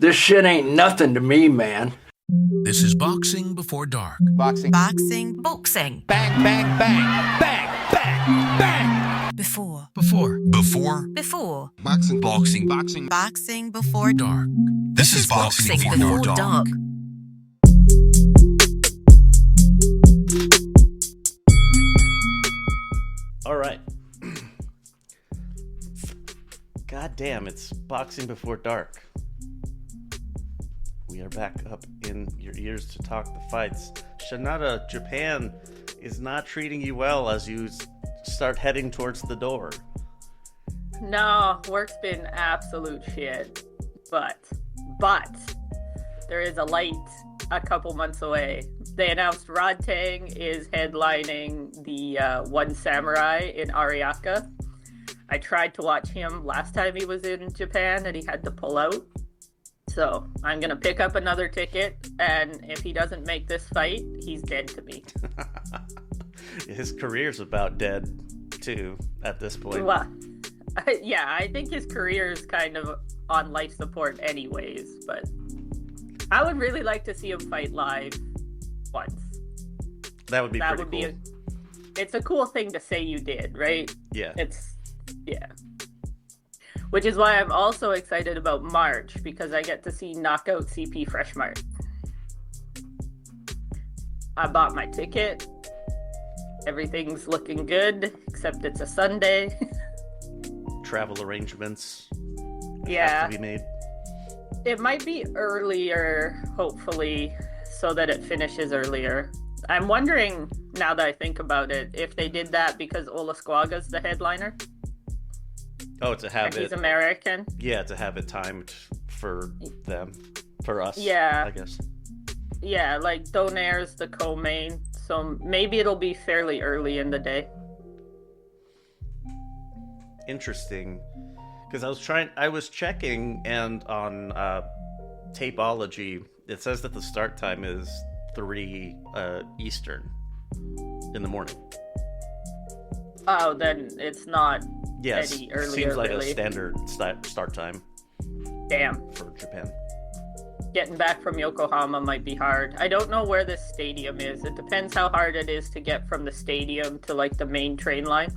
This shit ain't nothing to me, man. This is Boxing Before Dark. Boxing. Boxing. Bang, bang, bang. Bang, bang, bang. Before. Boxing. Boxing Before Dark. This is Boxing Before Dark. All right. God damn, it's Boxing Before Dark. We are back up in your ears to talk the fights. Shanada, Japan is not treating you well as you start heading towards the door. No, work's been absolute shit. But there is a light a couple months away. They announced Rod Tang is headlining the One Samurai in Ariake. I tried to watch him last time he was in Japan and he had to pull out. So I'm going to pick up another ticket, and if he doesn't make this fight, he's dead to me. His career's about dead, too, at this point. Well, yeah, I think his career is kind of on life support anyways, but I would really like to see him fight live once. That would be pretty cool. It's a cool thing to say you did, right? Yeah. Yeah. Which is why I'm also excited about March, because I get to see Knockout CP Fresh Mart. I bought my ticket. Everything's looking good, except it's a Sunday. Travel arrangements Yeah. have to be made. It might be earlier, hopefully, so that it finishes earlier. I'm wondering, now that I think about it, if they did that because Ola Squaga's the headliner. Oh, to have He's American. Yeah, to have it timed for them. For us, Yeah. I guess. Yeah, like Donaire's the co-main, so maybe it'll be fairly early in the day. Interesting. Because I was checking, and on Tapeology, it says that the start time is 3 Eastern in the morning. Oh, then it's not Yes, any earlier, seems like really. a standard start time. Damn. For Japan. Getting back from Yokohama might be hard. I don't know where this stadium is. It depends how hard it is to get from the stadium to, like, the main train line.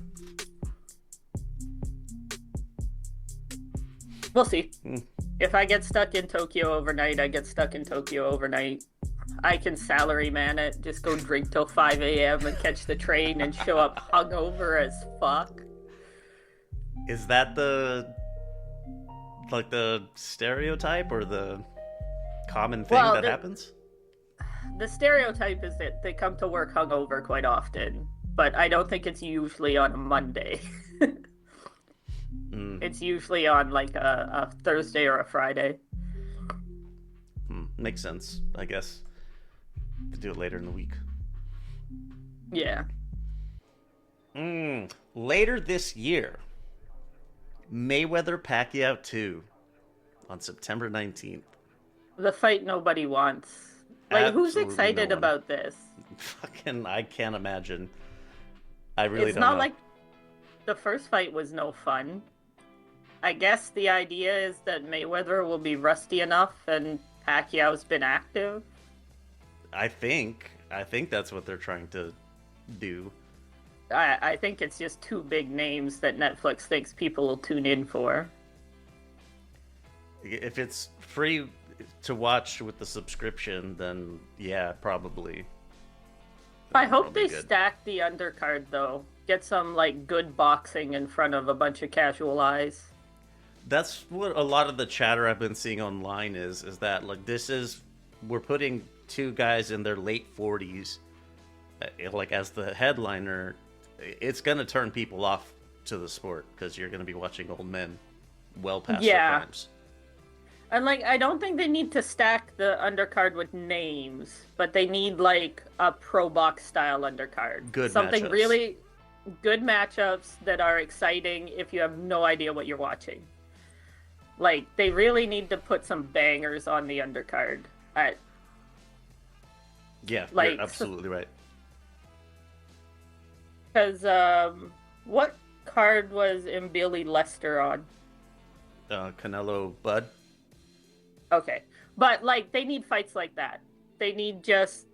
We'll see. If I get stuck in Tokyo overnight, I get stuck in Tokyo overnight. I can salary man it, just go drink till 5 a.m. and catch the train and show up hungover as fuck. Is that the stereotype or the common thing that happens? The stereotype is that they come to work hungover quite often, but I don't think it's usually on a Monday. It's usually on like a Thursday or a Friday. Makes sense, I guess. Could do it later in the week. Yeah. Later this year, Mayweather-Pacquiao 2 on September 19th. The fight nobody wants. Like, who's Absolutely excited no one. about this? Fucking, I can't imagine. I really It's don't not know. like the first fight was no fun. I guess the idea is that Mayweather will be rusty enough and Pacquiao's been active. I think that's what they're trying to do. I think it's just two big names that Netflix thinks people will tune in for. If it's free to watch with the subscription, then yeah, probably. I hope Probably they good. stack the undercard, though. Get some, like, good boxing in front of a bunch of casual eyes. That's what a lot of the chatter I've been seeing online is that, like, we're putting two guys in their late 40s, like, as the headliner. It's gonna turn people off to the sport because you're gonna be watching old men well past their primes. And, like, I don't think they need to stack the undercard with names, but they need, like, a pro box style undercard. Good Something matchups. really good matchups that are exciting if you have no idea what you're watching. Like, they really need to put some bangers on the undercard. Yeah, Like, you're absolutely right. Because, what card was Billy Lester on? Canelo Bud. Okay. But, like, they need fights like that. They need just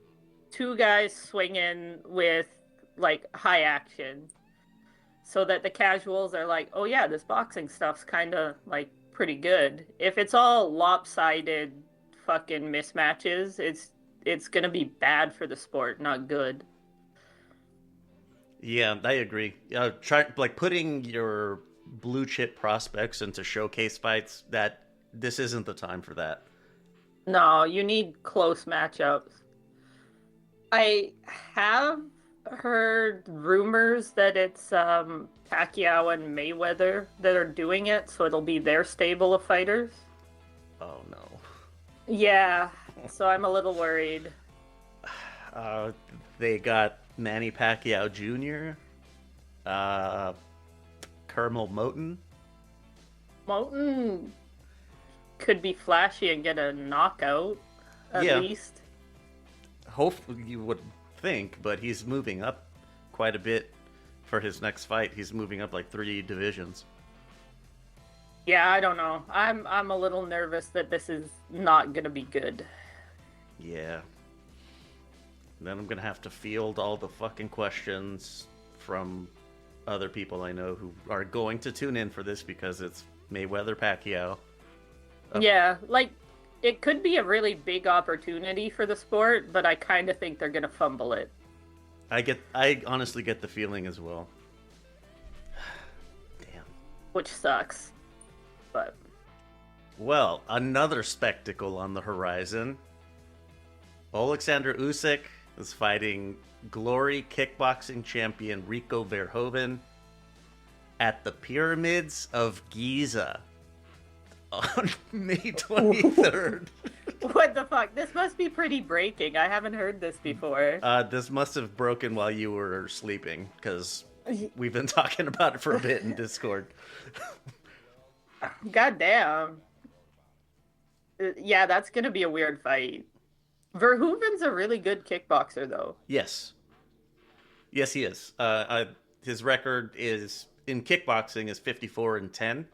two guys swinging with, like, high action. So that the casuals are like, oh yeah, this boxing stuff's kind of, like, pretty good. If it's all lopsided fucking mismatches, it's gonna be bad for the sport, not good. Yeah, I agree. Try like putting your blue chip prospects into showcase fights. That this isn't the time for that. No, you need close matchups. I have heard rumors that it's Pacquiao and Mayweather that are doing it, so it'll be their stable of fighters. Oh no. Yeah, so I'm a little worried. They got Manny Pacquiao Jr., Kermel Moton. Moulton could be flashy and get a knockout, at least. Hopefully, you would think, but he's moving up quite a bit for his next fight. He's moving up like 3 divisions. Yeah, I don't know. I'm a little nervous that this is not gonna be good. Yeah. Then I'm gonna have to field all the fucking questions from other people I know who are going to tune in for this because it's Mayweather Pacquiao. Yeah, like, it could be a really big opportunity for the sport, but I kind of think they're gonna fumble it. I honestly get the feeling as well. Damn. Which sucks. But Well, another spectacle on the horizon. Alexander Usyk is fighting Glory kickboxing champion Rico Verhoeven at the Pyramids of Giza on May 23rd. what the fuck? This must be pretty breaking. I haven't heard this before. This must have broken while you were sleeping, because we've been talking about it for a bit in Discord. God damn. Yeah, that's gonna be a weird fight. Verhoeven's a really good kickboxer, though. Yes. Yes, he is. His record is in kickboxing is 54-10.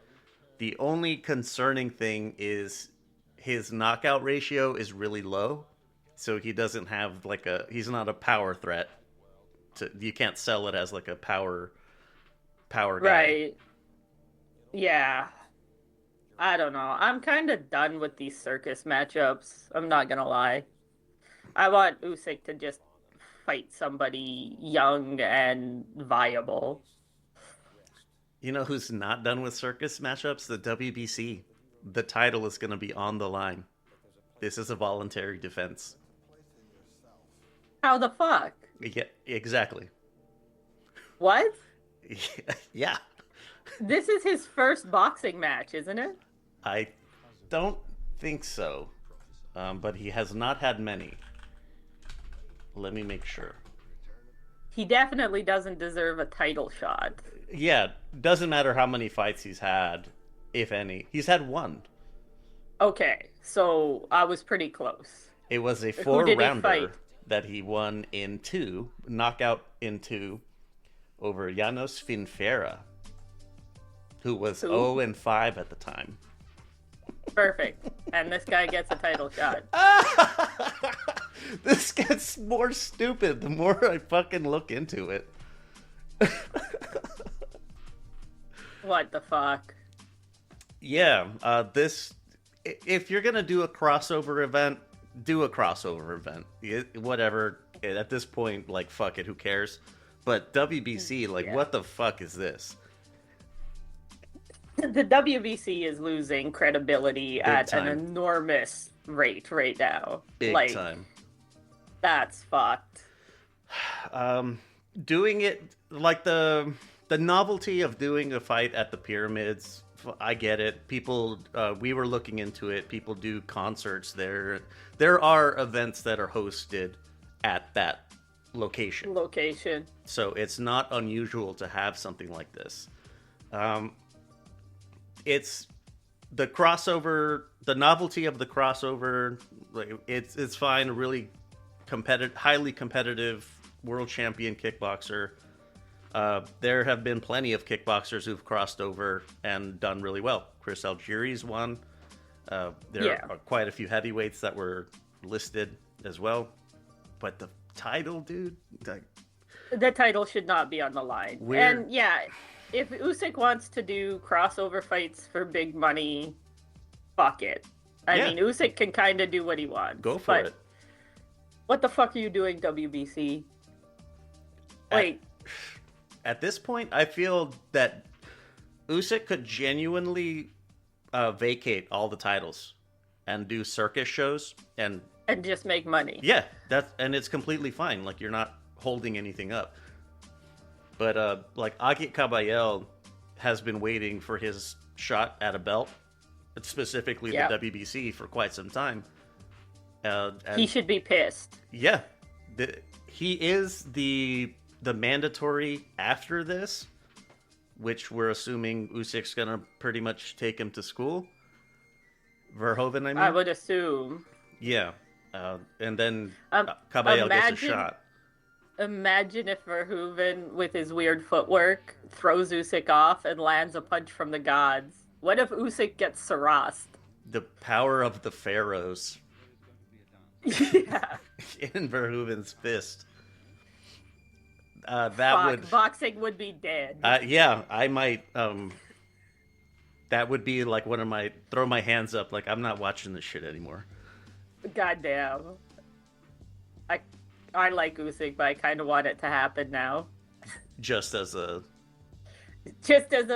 The only concerning thing is his knockout ratio is really low, so he doesn't have like he's not a power threat. You can't sell it as like a power guy. Right. Yeah. I don't know. I'm kind of done with these circus matchups. I'm not gonna lie. I want Usyk to just fight somebody young and viable. You know who's not done with circus matchups? The WBC. The title is going to be on the line. This is a voluntary defense. How the fuck? Yeah, exactly. What? Yeah. This is his first boxing match, isn't it? I don't think so. But he has not had many. Let me make sure. He definitely doesn't deserve a title shot. Yeah, doesn't matter how many fights he's had, if any. He's had one. Okay, so I was pretty close. It was a Who did he 4-rounder fight? that he won in 2, knockout in 2, over Janos Finfera, who was 0-5 at the time. Perfect. And this guy gets a title shot. This gets more stupid the more I fucking look into it. What the fuck? Yeah, if you're gonna do a crossover event, do a crossover event. Whatever. At this point, like, fuck it, who cares? But WBC, like, what the fuck is this? The WBC is losing credibility at an enormous rate right now. Big time. That's fucked. Doing it, like, the novelty of doing a fight at the pyramids, I get it. People, we were looking into it. People do concerts there. There are events that are hosted at that location. So it's not unusual to have something like this. It's the crossover, the novelty of the crossover. Like, it's fine. A really highly competitive world champion kickboxer. There have been plenty of kickboxers who've crossed over and done really well. Chris Algieri's one. There are quite a few heavyweights that were listed as well. But the title, dude, the title should not be on the line. And yeah, if Usyk wants to do crossover fights for big money, fuck it. I mean, Usyk can kind of do what he wants. Go for it. What the fuck are you doing, WBC? Like, at this point, I feel that Usyk could genuinely vacate all the titles and do circus shows and just make money. Yeah, and it's completely fine. Like, you're not holding anything up. But like Agit Kabayel has been waiting for his shot at a belt, specifically the WBC, for quite some time. And he should be pissed. Yeah, he is the mandatory after this, which we're assuming Usyk's gonna pretty much take him to school. Verhoeven, I mean. I would assume. Yeah, and then Kabayel gets a shot. Imagine if Verhoeven, with his weird footwork, throws Usyk off and lands a punch from the gods. What if Usyk gets Sarast? The power of the pharaohs. Yeah. In Verhoeven's fist. Boxing would be dead. Yeah, I might. That would be like one of my throw my hands up. Like, I'm not watching this shit anymore. Goddamn. I like Usyk, but I kind of want it to happen now. Just as a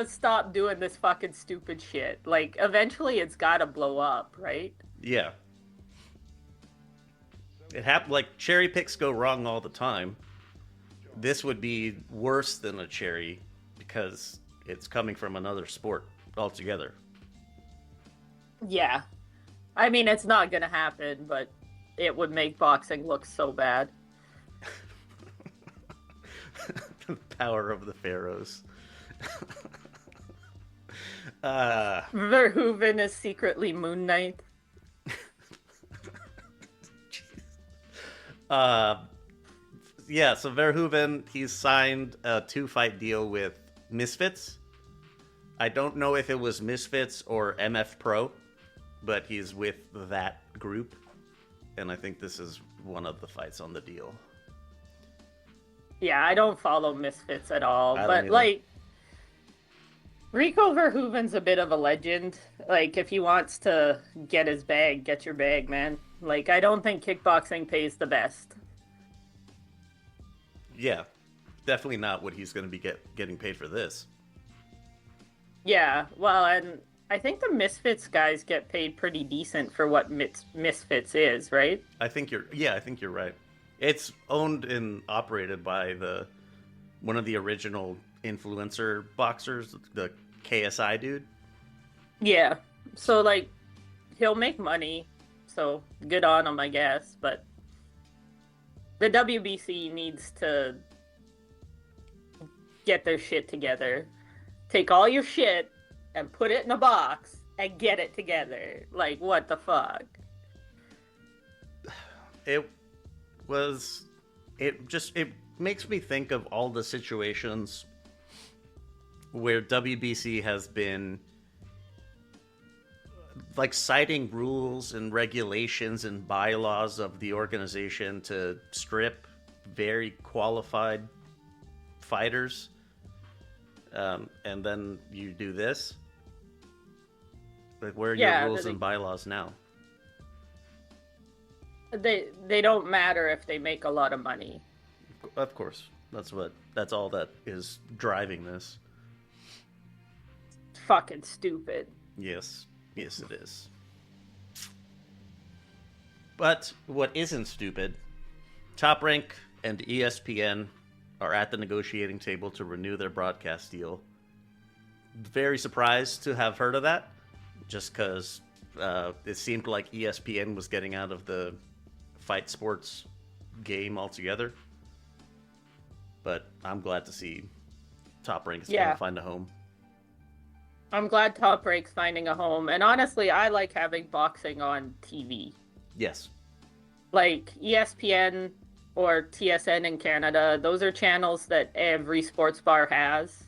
stop doing this fucking stupid shit. Like, eventually it's gotta blow up, right? Yeah. It happened. Like, cherry picks go wrong all the time. This would be worse than a cherry because it's coming from another sport altogether. Yeah. I mean, it's not gonna happen, but it would make boxing look so bad. The power of the pharaohs. Verhoeven is secretly Moon Knight. Yeah, so Verhoeven, he's signed a 2-fight deal with Misfits. I don't know if it was Misfits or MF Pro, but he's with that group. And I think this is one of the fights on the deal. Yeah, I don't follow Misfits at all. But, either. like, Rico Verhoeven's a bit of a legend. Like, if he wants to get his bag, get your bag, man. Like, I don't think kickboxing pays the best. Yeah, definitely not what he's going to be getting paid for this. Yeah, well, and I think the Misfits guys get paid pretty decent for what Misfits is, right? I think you're right. It's owned and operated by one of the original influencer boxers, the KSI dude. Yeah, so, like, he'll make money, so good on him, I guess, but the WBC needs to get their shit together. Take all your shit and put it in a box and get it together. Like, what the fuck? It makes me think of all the situations where WBC has been like citing rules and regulations and bylaws of the organization to strip very qualified fighters, and then you do this. Like, where are your rules and bylaws now? They don't matter if they make a lot of money. Of course, that's all that is driving this. Fucking stupid. Yes, it is. But what isn't stupid? Top Rank and ESPN are at the negotiating table to renew their broadcast deal. Very surprised to have heard of that, just because it seemed like ESPN was getting out of the fight sports game altogether. But I'm glad to see Top Rank is going to find a home. I'm glad Top Rank's finding a home, and honestly, I like having boxing on TV. Yes. Like ESPN or TSN in Canada, those are channels that every sports bar has.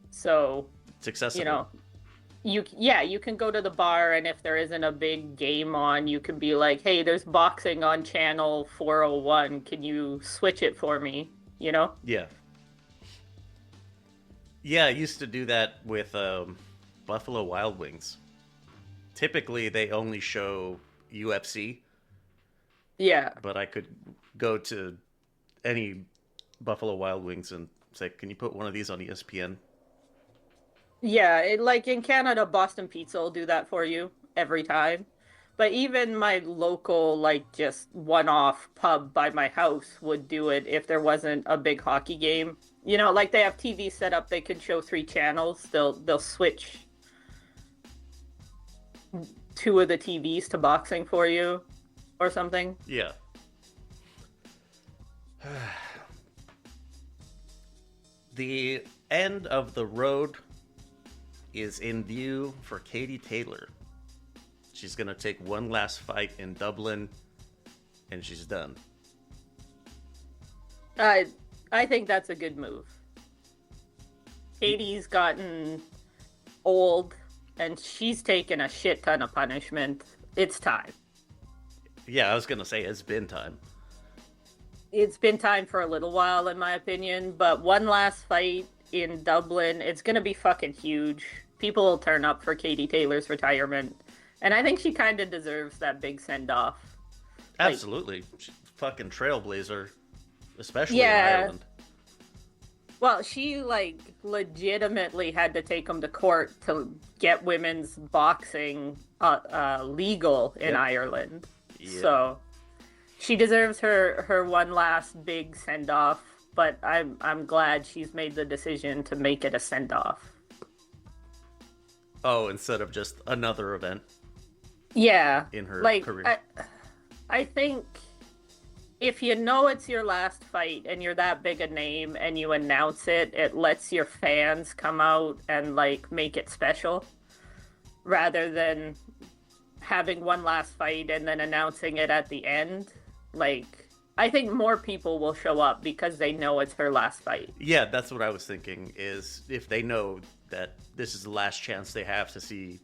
So it's accessible. You know, you can go to the bar, and if there isn't a big game on, you can be like, hey, there's boxing on channel 401. Can you switch it for me? You know? Yeah. Yeah, I used to do that with Buffalo Wild Wings. Typically, they only show UFC, Yeah. but I could go to any Buffalo Wild Wings and say, can you put one of these on ESPN? Yeah, like in Canada, Boston Pizza will do that for you every time. But even my local, like just one-off pub by my house would do it if there wasn't a big hockey game. You know, like they have TV set up, they can show 3 channels. They'll switch 2 of the TVs to boxing for you or something. Yeah. The end of the road is in view for Katie Taylor. She's going to take one last fight in Dublin, and she's done. I think that's a good move. Katie's gotten old, and she's taken a shit ton of punishment. It's time. Yeah, I was going to say it's been time. It's been time for a little while, in my opinion, but one last fight in Dublin, it's going to be fucking huge. People will turn up for Katie Taylor's retirement, and I think she kind of deserves that big send-off. Absolutely. She's a fucking trailblazer, especially in Yeah. Ireland. Well, she, like, legitimately had to take them to court to get women's boxing legal in Yep. Ireland. Yeah. So she deserves her one last big send-off, but I'm glad she's made the decision to make it a send-off. Oh, instead of just another event Yeah. in her like, career. I think if you know it's your last fight and you're that big a name and you announce it, it lets your fans come out and, like, make it special rather than having one last fight and then announcing it at the end. Like, I think more people will show up because they know it's her last fight. Yeah, that's what I was thinking, is if they know that this is the last chance they have to see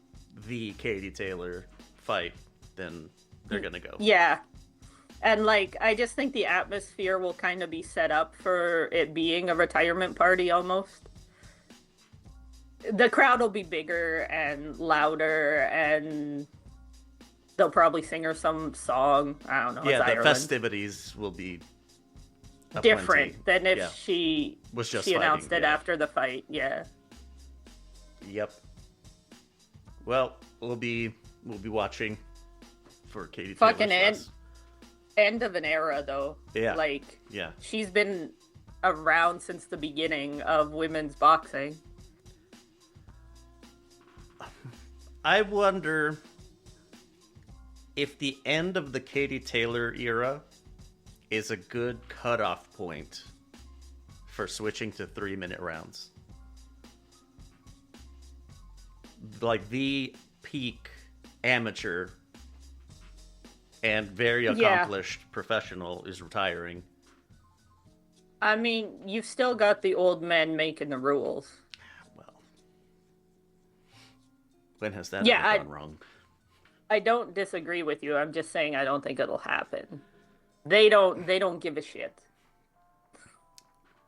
the Katie Taylor fight, then they're gonna go. Yeah. And, like, I just think the atmosphere will kind of be set up for it being a retirement party almost. The crowd will be bigger and louder, and they'll probably sing her some song. I don't know. Yeah, it's the Ireland. festivities will be Different than if Yeah. she Was just announced fighting, it yeah. after the fight. Yeah. Yep. Well, we'll be watching for Katie Taylor's Fucking last- end of an era, though. Yeah. Like, Yeah. she's been around since the beginning of women's boxing. I wonder if the end of the Katie Taylor era is a good cutoff point for switching to 3-minute rounds. Like the peak amateur and very accomplished professional is retiring. I mean, you've still got the old men making the rules. Well, when has that Yeah, ever gone wrong? I don't disagree with you. I'm just saying I don't think it'll happen. They don't give a shit.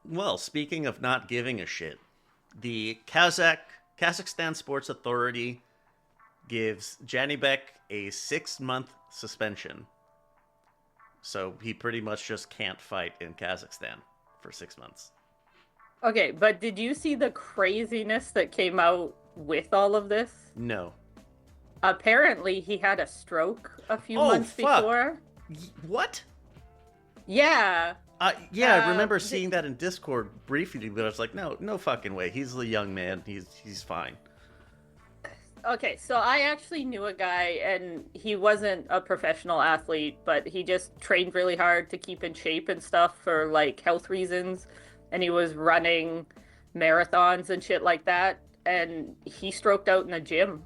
Well, speaking of not giving a shit, the Kazakhstan Sports Authority gives Janibek a 6-month suspension. So he pretty much just can't fight in Kazakhstan for 6 months. Okay, but did you see the craziness that came out with all of this? No. Apparently, he had a stroke a few Oh, months fuck. before. What? Yeah. Yeah, I remember the- seeing that in Discord briefly, but I was like, no fucking way. He's a young man. He's fine. Okay, so I actually knew a guy, and he wasn't a professional athlete, but he just trained really hard to keep in shape and stuff for, like, health reasons. And he was running marathons and shit like that, and he stroked out in the gym.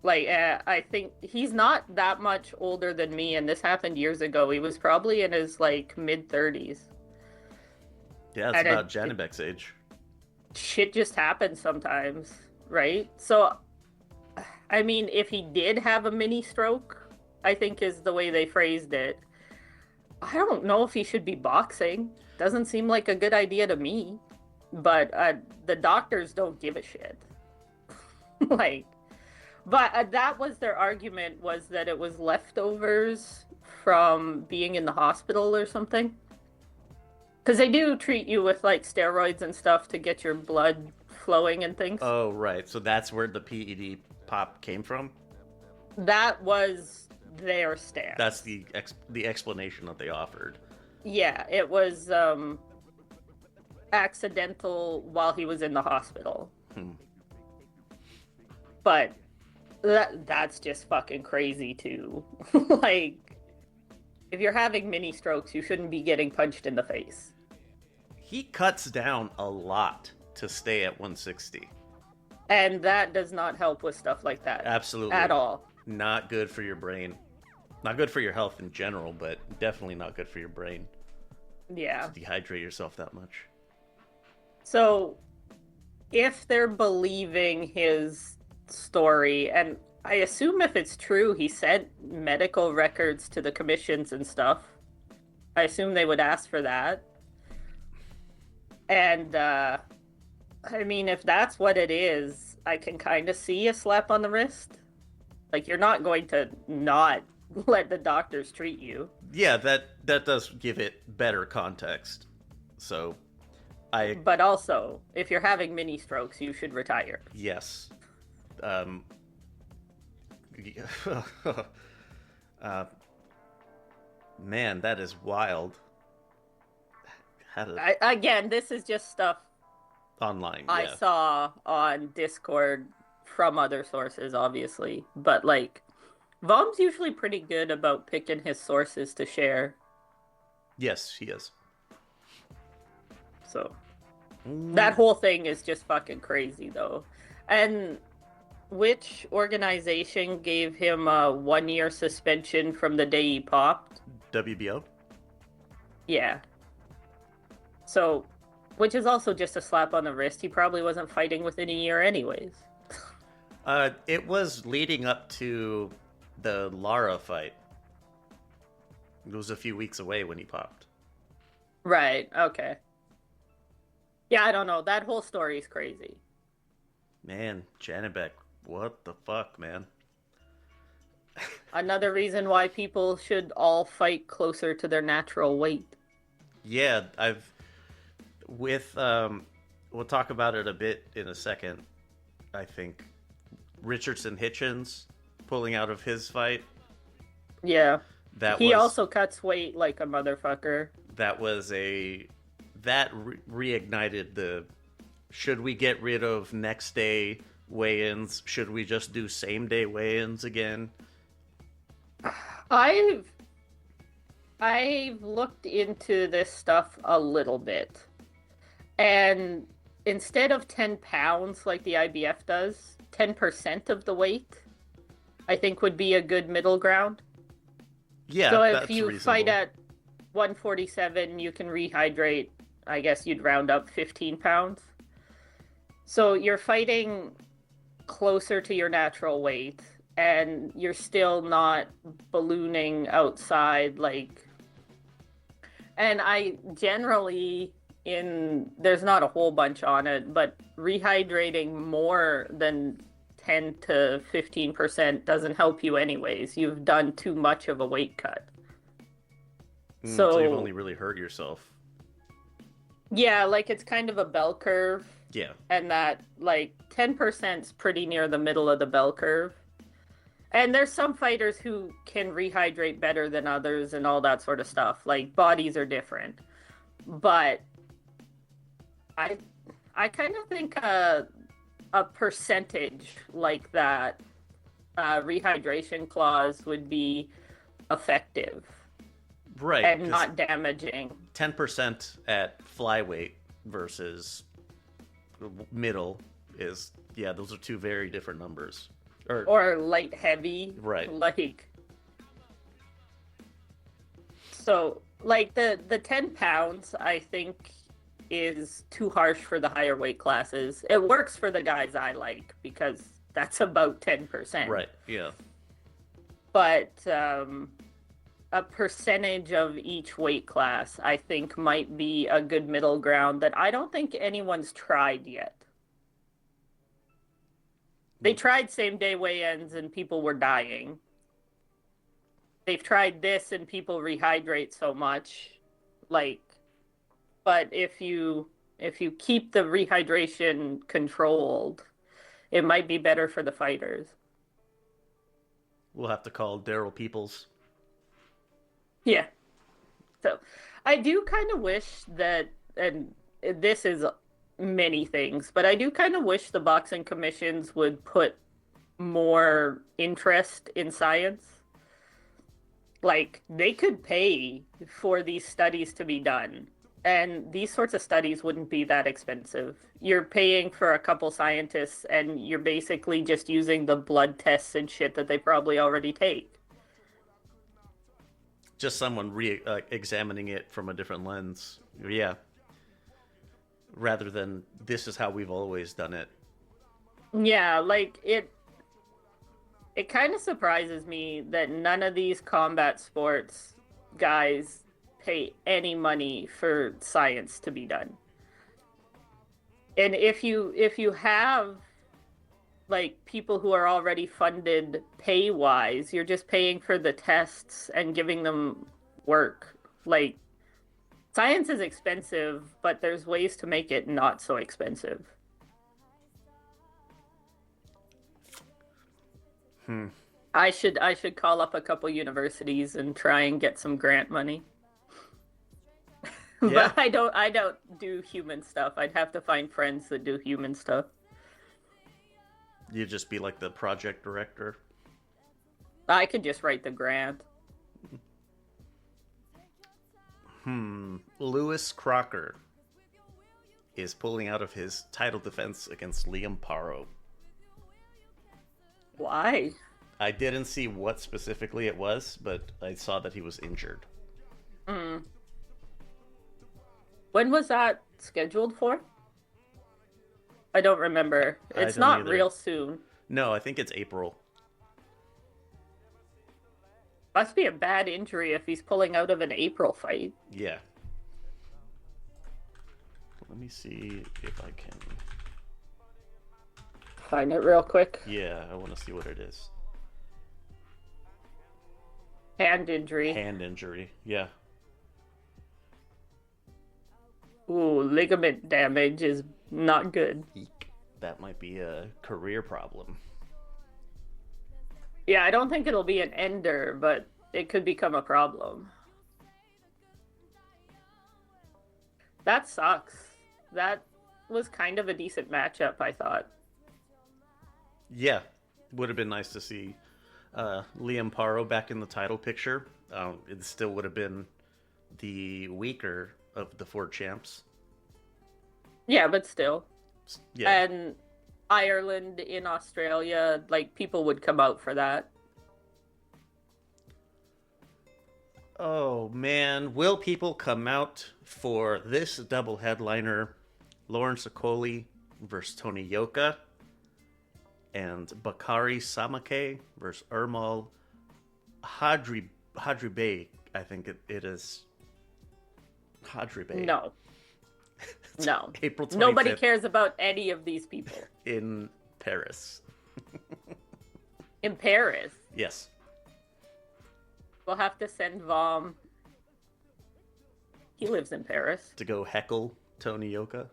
Like, I think he's not that much older than me, and this happened years ago. He was probably in his, like, mid-30s. Yeah, it's And about Janibek's age. Shit just happens sometimes. right? So, I mean, if he did have a mini stroke, I think is the way they phrased it. I don't know if he should be boxing. Doesn't seem like a good idea to me. But the doctors don't give a shit. Like, but that was their argument, was that it was leftovers from being in the hospital or something. Because they do treat you with like steroids and stuff to get your blood flowing and things. Oh, right. So that's where the PED pop came from? That was their stance. That's the explanation that they offered. Yeah, it was accidental while he was in the hospital. But that's just fucking crazy too. Like, if you're having mini strokes, you shouldn't be getting punched in the face. He cuts down a lot to stay at 160. And that does not help with stuff like that. Absolutely. At all. Not good for your brain. Not good for your health in general, but definitely not good for your brain. Yeah. To dehydrate yourself that much. So, if they're believing his story, and I assume if it's true, he sent medical records to the commissions and stuff. I assume they would ask for that. And, I mean, if that's what it is, I can kind of see a slap on the wrist. Like, you're not going to not let the doctors treat you. Yeah, that does give it better context. So, But also, if you're having mini strokes, you should retire. Yes. Man, that is wild. Again, this is just stuff online. I saw on Discord from other sources, obviously. But, like, Vom's usually pretty good about picking his sources to share. Yes, he is. So, that whole thing is just fucking crazy, though. And which organization gave him a 1-year suspension from the day he popped? WBO? Yeah. So, which is also just a slap on the wrist. He probably wasn't fighting within a year anyways. It was leading up to the Lara fight. It was a few weeks away when he popped. Right, okay. Yeah, I don't know. That whole story is crazy. Man, Janibek, what the fuck, man? Another reason why people should all fight closer to their natural weight. Yeah, we'll talk about it a bit in a second. I think Richardson Hitchens pulling out of his fight. Yeah. He also cuts weight like a motherfucker. That was reignited the, should we get rid of next day weigh-ins? Should we just do same day weigh-ins again? I've looked into this stuff a little bit. And instead of 10 pounds like the IBF does, 10% of the weight, I think would be a good middle ground. Yeah, so if that's you reasonable. Fight at 147, you can rehydrate, I guess you'd round up 15 pounds. So you're fighting closer to your natural weight, and you're still not ballooning outside, like... And I generally, there's not a whole bunch on it, but rehydrating more than 10 to 15% doesn't help you anyways. You've done too much of a weight cut. So you've only really hurt yourself. Yeah, like it's kind of a bell curve. Yeah. And that, like, 10%'s pretty near the middle of the bell curve. And there's some fighters who can rehydrate better than others and all that sort of stuff. Like, bodies are different. But I kind of think a percentage like that rehydration clause would be effective. Right. And not damaging. 10% at flyweight versus middle is, yeah, those are two very different numbers. Or light heavy. Right. Like, so, like, the 10 pounds, I think, is too harsh for the higher weight classes. It works for the guys I like because that's about 10%. Right. Yeah. But a percentage of each weight class, I think, might be a good middle ground that I don't think anyone's tried yet. They tried same-day weigh-ins and people were dying. They've tried this and people rehydrate so much. But if you keep the rehydration controlled, it might be better for the fighters. We'll have to call Daryl Peoples. Yeah. So I do kind of wish that, and this is many things, but I do kind of wish the boxing commissions would put more interest in science. Like, they could pay for these studies to be done. And these sorts of studies wouldn't be that expensive. You're paying for a couple scientists, and you're basically just using the blood tests and shit that they probably already take. Just someone examining it from a different lens. Yeah. Rather than, this is how we've always done it. Yeah, like, it kind of surprises me that none of these combat sports guys pay any money for science to be done. And if you have like people who are already funded pay wise, you're just paying for the tests and giving them work. Like, science is expensive, but there's ways to make it not so expensive. I should call up a couple universities and try and get some grant money. Yeah. But I don't do human stuff. I'd have to find friends that do human stuff. You'd just be like the project director. I could just write the grant. Lewis Crocker is pulling out of his title defense against Liam Paro. Why? I didn't see what specifically it was, but I saw that he was injured. When was that scheduled for? I don't remember. It's don't not either. real soon. No, I think it's April. Must be a bad injury if he's pulling out of an April fight. Yeah. Let me see if I can... Find it real quick. Yeah, I want to see what it is. Hand injury. Hand injury, yeah. Ooh, ligament damage is not good. Eek. That might be a career problem. Yeah, I don't think it'll be an ender, but it could become a problem. That sucks. That was kind of a decent matchup, I thought. Yeah, would have been nice to see Liam Paro back in the title picture. It still would have been the weaker of the four champs. Yeah, but still. Yeah. And Ireland in Australia, like, people would come out for that. Oh, man. Will people come out for this double headliner? Lawrence Okoli versus Tony Yoka. And Bakari Samake versus Ermal Hadribey. I think it is. Hadribey. No. No. April 25th. Nobody cares about any of these people. In Paris. In Paris. Yes. We'll have to send Vom. He lives in Paris. To go heckle Tony Yoka.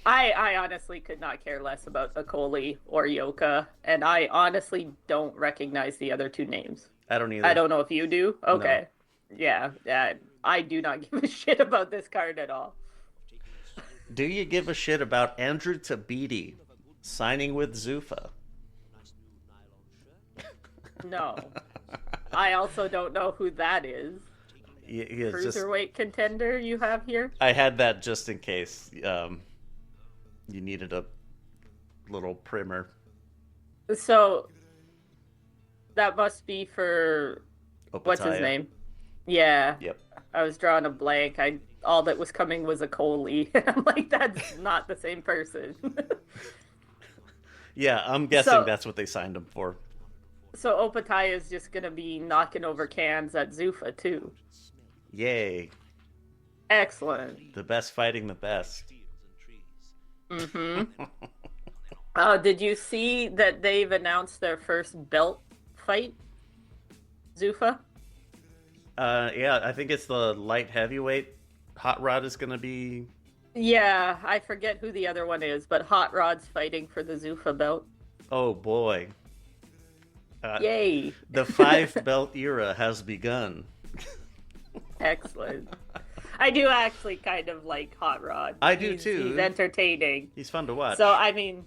I honestly could not care less about Okoli or Yoka, and I honestly don't recognize the other two names. I don't either. I don't know if you do. Okay. No. Yeah, I do not give a shit about this card at all. Do you give a shit about Andrew Tabiti signing with Zuffa? No. I also don't know who that is. Yeah, Cruiserweight contender you have here? I had that just in case you needed a little primer. So that must be for Opataya. What's his name? Yeah. Yep. I was drawing a blank. All that was coming was a Coley. I'm like, that's not the same person. Yeah, I'm guessing So- that's what they signed him for. So Opataya is just gonna be knocking over cans at Zuffa too. Yay. Excellent. The best fighting the best. Mm-hmm. Did you see that they've announced their first belt fight? Zuffa? Yeah, I think it's the light heavyweight. Hot Rod is going to be... Yeah, I forget who the other one is, but Hot Rod's fighting for the Zuffa belt. Oh, boy. Yay! The 5-belt era has begun. Excellent. I do actually kind of like Hot Rod. I do too. He's entertaining. He's fun to watch. So, I mean,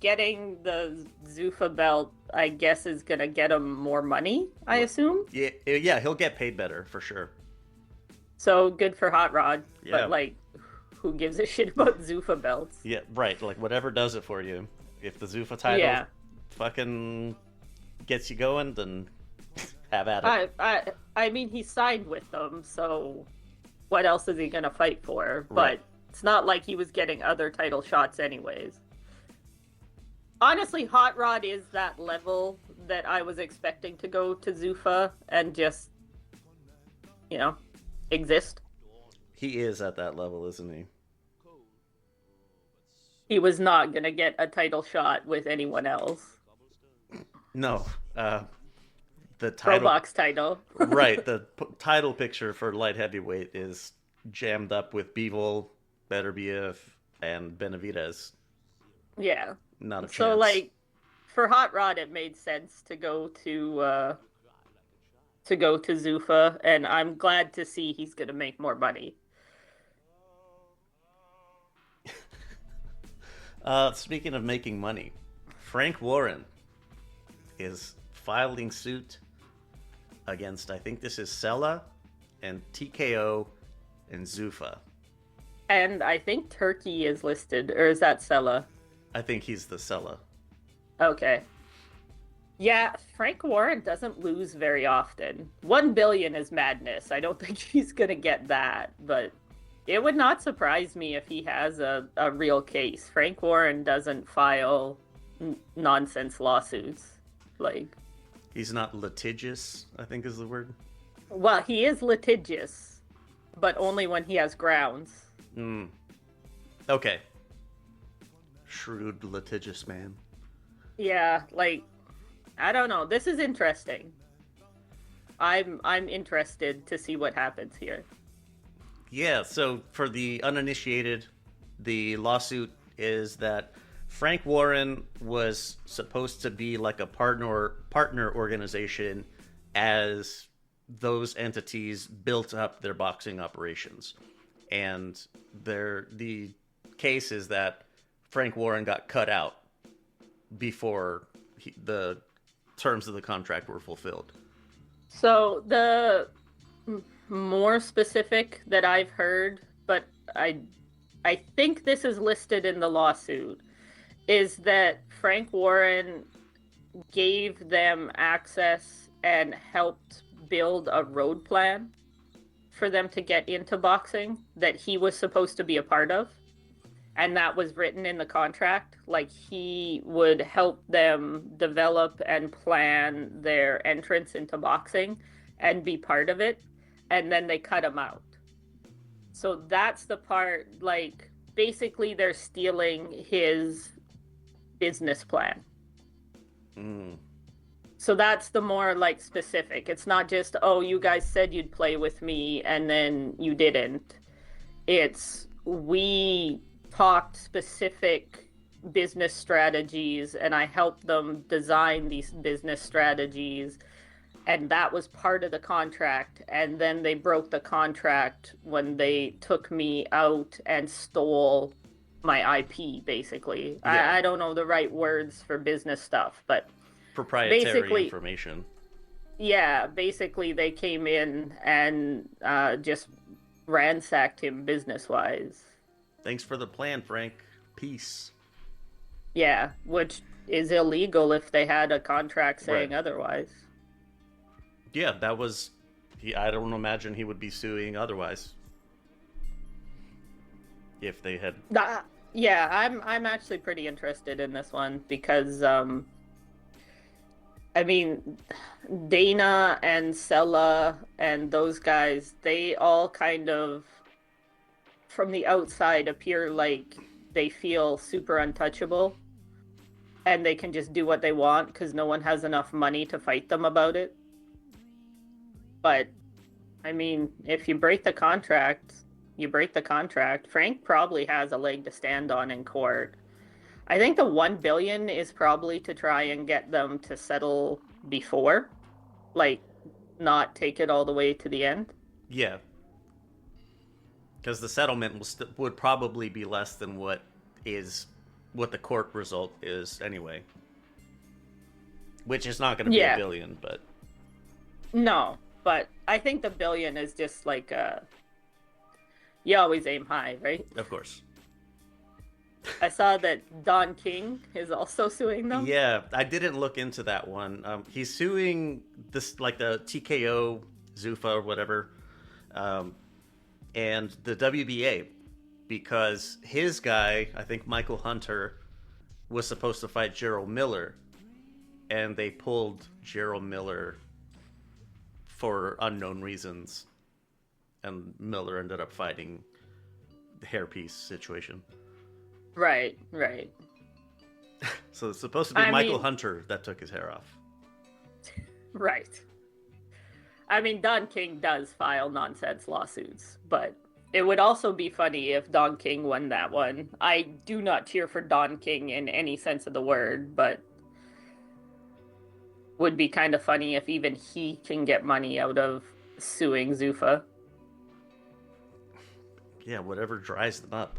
getting the Zuffa belt, I guess, is going to get him more money, I assume. Yeah, he'll get paid better, for sure. So, good for Hot Rod. Yeah. But, like, who gives a shit about Zuffa belts? Yeah, right. Like, whatever does it for you. If the Zuffa title fucking gets you going, then have at it. I mean, he signed with them, so what else is he going to fight for? Right. But it's not like he was getting other title shots anyways. Honestly, Hot Rod is that level that I was expecting to go to Zuffa and just, exist. He is at that level, isn't he? He was not going to get a title shot with anyone else. No. The Pro title... box title. Right. The title picture for light heavyweight is jammed up with Bivol, Beterbiev, and Benavidez. Yeah. Not a chance. So, like, for Hot Rod, it made sense to go to Zuffa, and I'm glad to see he's going to make more money. Speaking of making money, Frank Warren is filing suit against, I think this is Sella and TKO and Zuffa. And I think Turkey is listed, or is that Sella? I think he's the Sella. Okay. Yeah, Frank Warren doesn't lose very often. 1 billion is madness. I don't think he's going to get that, but it would not surprise me if he has a real case. Frank Warren doesn't file nonsense lawsuits. Like, he's not litigious, I think is the word. Well, he is litigious, but only when he has grounds. Okay. Shrewd, litigious man. Yeah, like, I don't know. This is interesting. I'm interested to see what happens here. Yeah, so for the uninitiated, the lawsuit is that Frank Warren was supposed to be like a partner organization as those entities built up their boxing operations. And the case is that Frank Warren got cut out before the terms of the contract were fulfilled. So the more specific that I've heard, but I think this is listed in the lawsuit, is that Frank Warren gave them access and helped build a road plan for them to get into boxing that he was supposed to be a part of. And that was written in the contract. Like, he would help them develop and plan their entrance into boxing and be part of it. And then they cut him out. So that's the part, like, basically they're stealing his business plan. So that's the more, like, specific. It's not just, oh, you guys said you'd play with me and then you didn't. It's, we talked specific business strategies and I helped them design these business strategies, and that was part of the contract. And then they broke the contract when they took me out and stole my IP, basically. Yeah. I don't know the right words for business stuff, but Proprietary information. Yeah, basically they came in and just ransacked him business-wise. Thanks for the plan, Frank. Peace. Yeah, which is illegal if they had a contract saying Right. otherwise. Yeah, that was I don't imagine he would be suing otherwise. If they had... Yeah, I'm actually pretty interested in this one because, I mean, Dana and Sella and those guys, they all kind of, from the outside, appear like they feel super untouchable and they can just do what they want because no one has enough money to fight them about it. But, I mean, if you break the contract, you break the contract. Frank probably has a leg to stand on in court. I think the $1 billion is probably to try and get them to settle before, like, not take it all the way to the end. Yeah. Because the settlement would probably be less than what the court result is anyway. Which is not going to be $1 billion, but... No, but I think the $1 billion is just like you always aim high, right? Of course. I saw that Don King is also suing them. Yeah, I didn't look into that one. He's suing this, like the TKO, Zuffa or whatever, and the WBA, because his guy, I think Michael Hunter, was supposed to fight Gerald Miller, and they pulled Gerald Miller for unknown reasons, and Miller ended up fighting the hairpiece situation. Right. So it's supposed to be Michael Hunter that took his hair off. Right. I mean, Don King does file nonsense lawsuits, but it would also be funny if Don King won that one. I do not cheer for Don King in any sense of the word, but would be kind of funny if even he can get money out of suing Zuffa. Yeah, whatever dries them up.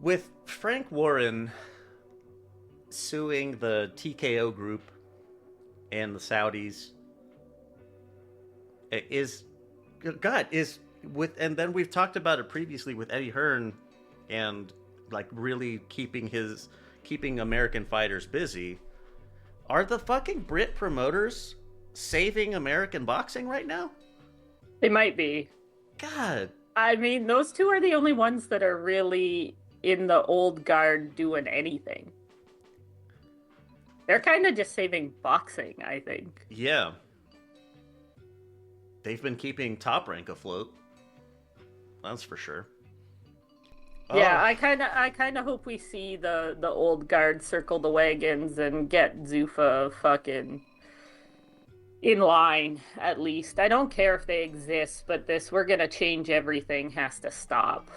With Frank Warren suing the TKO group and the Saudis, and then we've talked about it previously with Eddie Hearn and like really keeping American fighters busy. Are the fucking Brit promoters saving American boxing right now? They might be. God. I mean, those two are the only ones that are really in the old guard doing anything. They're kind of just saving boxing, I think. Yeah. They've been keeping Top Rank afloat. That's for sure. Yeah, I kind of hope we see the old guard circle the wagons and get Zuffa fucking in line, at least. I don't care if they exist, but this "we're gonna change everything" has to stop.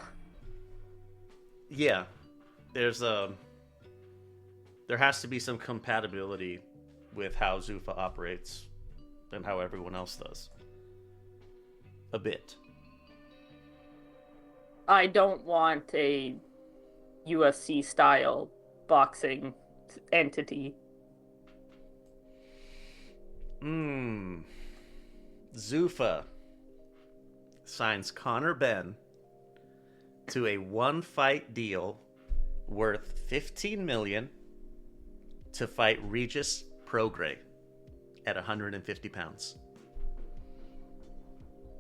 Yeah. There has to be some compatibility with how Zuffa operates and how everyone else does. A bit. I don't want a UFC style boxing entity. Zuffa signs Conor Benn to a one-fight deal worth $15 million to fight Regis Prograis at 150 pounds.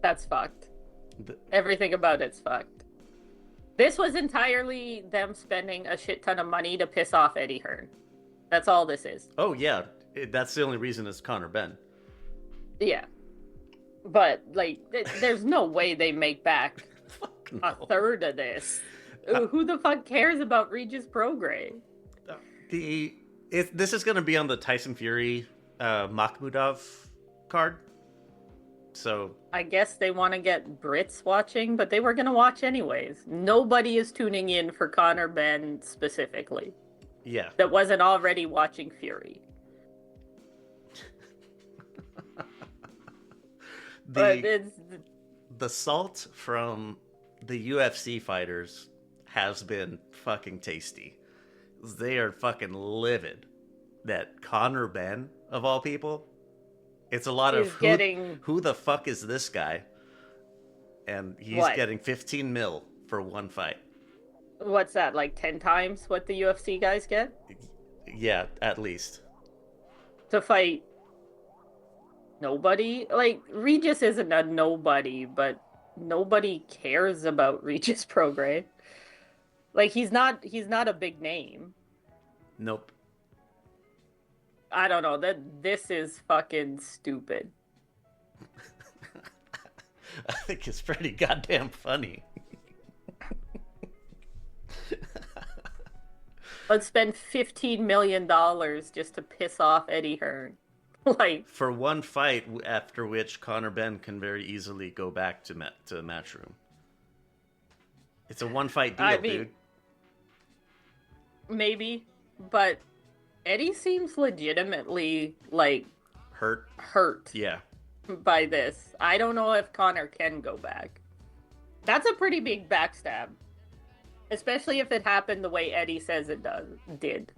That's fucked. Everything about it's fucked. This was entirely them spending a shit ton of money to piss off Eddie Hearn. That's all this is. Oh, yeah. That's the only reason it's Conor Benn. Yeah. But, like, there's no way they make back a third of this. Who the fuck cares about Regis Prograis? This is going to be on the Tyson Fury Makhmudov card. So I guess they want to get Brits watching, but they were going to watch anyways. Nobody is tuning in for Conor Benn specifically. Yeah. That wasn't already watching Fury. The salt from the UFC fighters has been fucking tasty. They are fucking livid that Conor Benn, of all people, it's a lot of who the fuck is this guy? And he's getting 15 mil for one fight. What's that, like 10 times what the UFC guys get? Yeah, at least. To fight nobody. Like, Regis isn't a nobody, but nobody cares about Regis Prograis. Like, he's not a big name. Nope. I don't know. This is fucking stupid. I think it's pretty goddamn funny. Let's spend $15 million just to piss off Eddie Hearn. Like, For one fight, after which Conor Benn can very easily go back to Matchroom. It's a one-fight deal, I mean, dude. maybe, but Eddie seems legitimately, like, Hurt? Yeah. by this. I don't know if Conor can go back. That's a pretty big backstab. Especially if it happened the way Eddie says it did.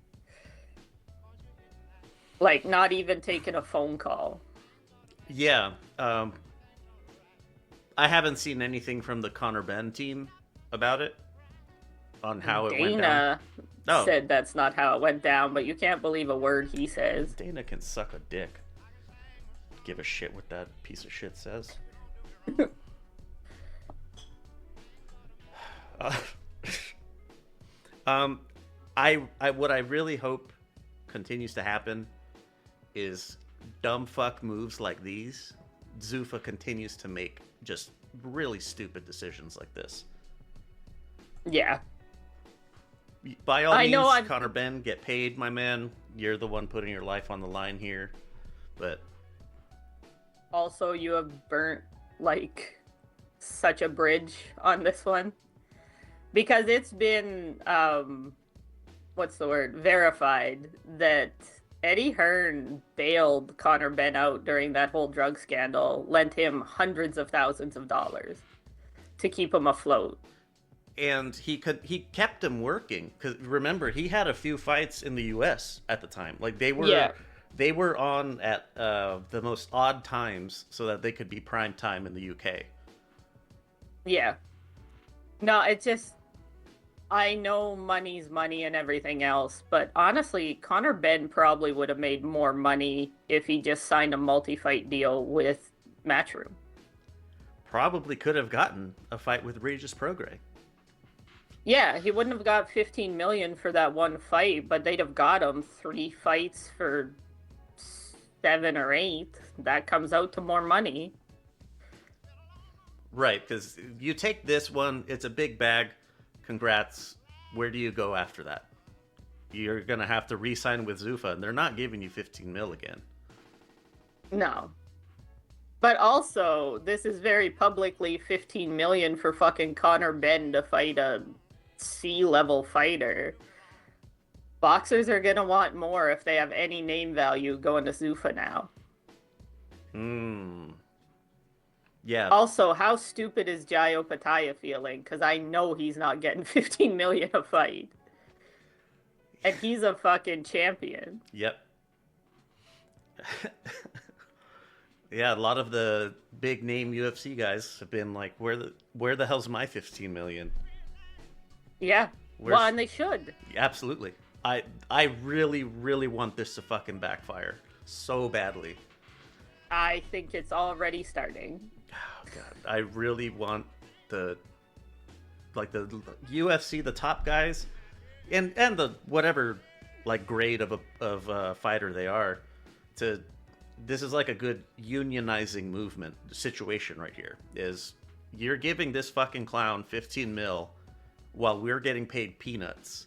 Like, not even taking a phone call. Yeah. I haven't seen anything from the Conor Benn team about it. On how it went down. Dana said that's not how it went down, but you can't believe a word he says. Dana can suck a dick. Give a shit what that piece of shit says. What I really hope continues to happen is dumb fuck moves like these. Zuffa continues to make just really stupid decisions like this. Yeah. By all means, Conor Benn, get paid, my man. You're the one putting your life on the line here. But also, you have burnt, like, such a bridge on this one. Because it's been, verified that Eddie Hearn bailed Conor Benn out during that whole drug scandal, lent him hundreds of thousands of dollars to keep him afloat. And he kept him working, because remember, he had a few fights in the U.S. at the time. Like, they were on at the most odd times so that they could be prime time in the U.K. Yeah. No, it's just, I know money's money and everything else, but honestly, Conor Benn probably would have made more money if he just signed a multi-fight deal with Matchroom. Probably could have gotten a fight with Regis Prograis. Yeah, he wouldn't have got $15 million for that one fight, but they'd have got him 3 fights for 7 or 8. That comes out to more money. Right, because you take this one, it's a big bag. Congrats. Where do you go after that? You're going to have to re-sign with Zuffa, and they're not giving you 15 mil again. No. But also, this is very publicly 15 million for fucking Conor Benn to fight a C-level fighter. Boxers are gonna want more if they have any name value going to Zuffa now. Yeah. Also, how stupid is Jayo Pataya feeling? Because I know he's not getting 15 million a fight. And he's a fucking champion. Yep. Yeah, a lot of the big name UFC guys have been like, where the hell's my 15 million? Yeah. Well, and they should. Absolutely. I really, really want this to fucking backfire so badly. I think it's already starting. Oh god, I really want the UFC, the top guys, and the whatever like grade of a fighter they are, to. This is like a good unionizing movement situation right here. Is you're giving this fucking clown 15 mil while we're getting paid peanuts.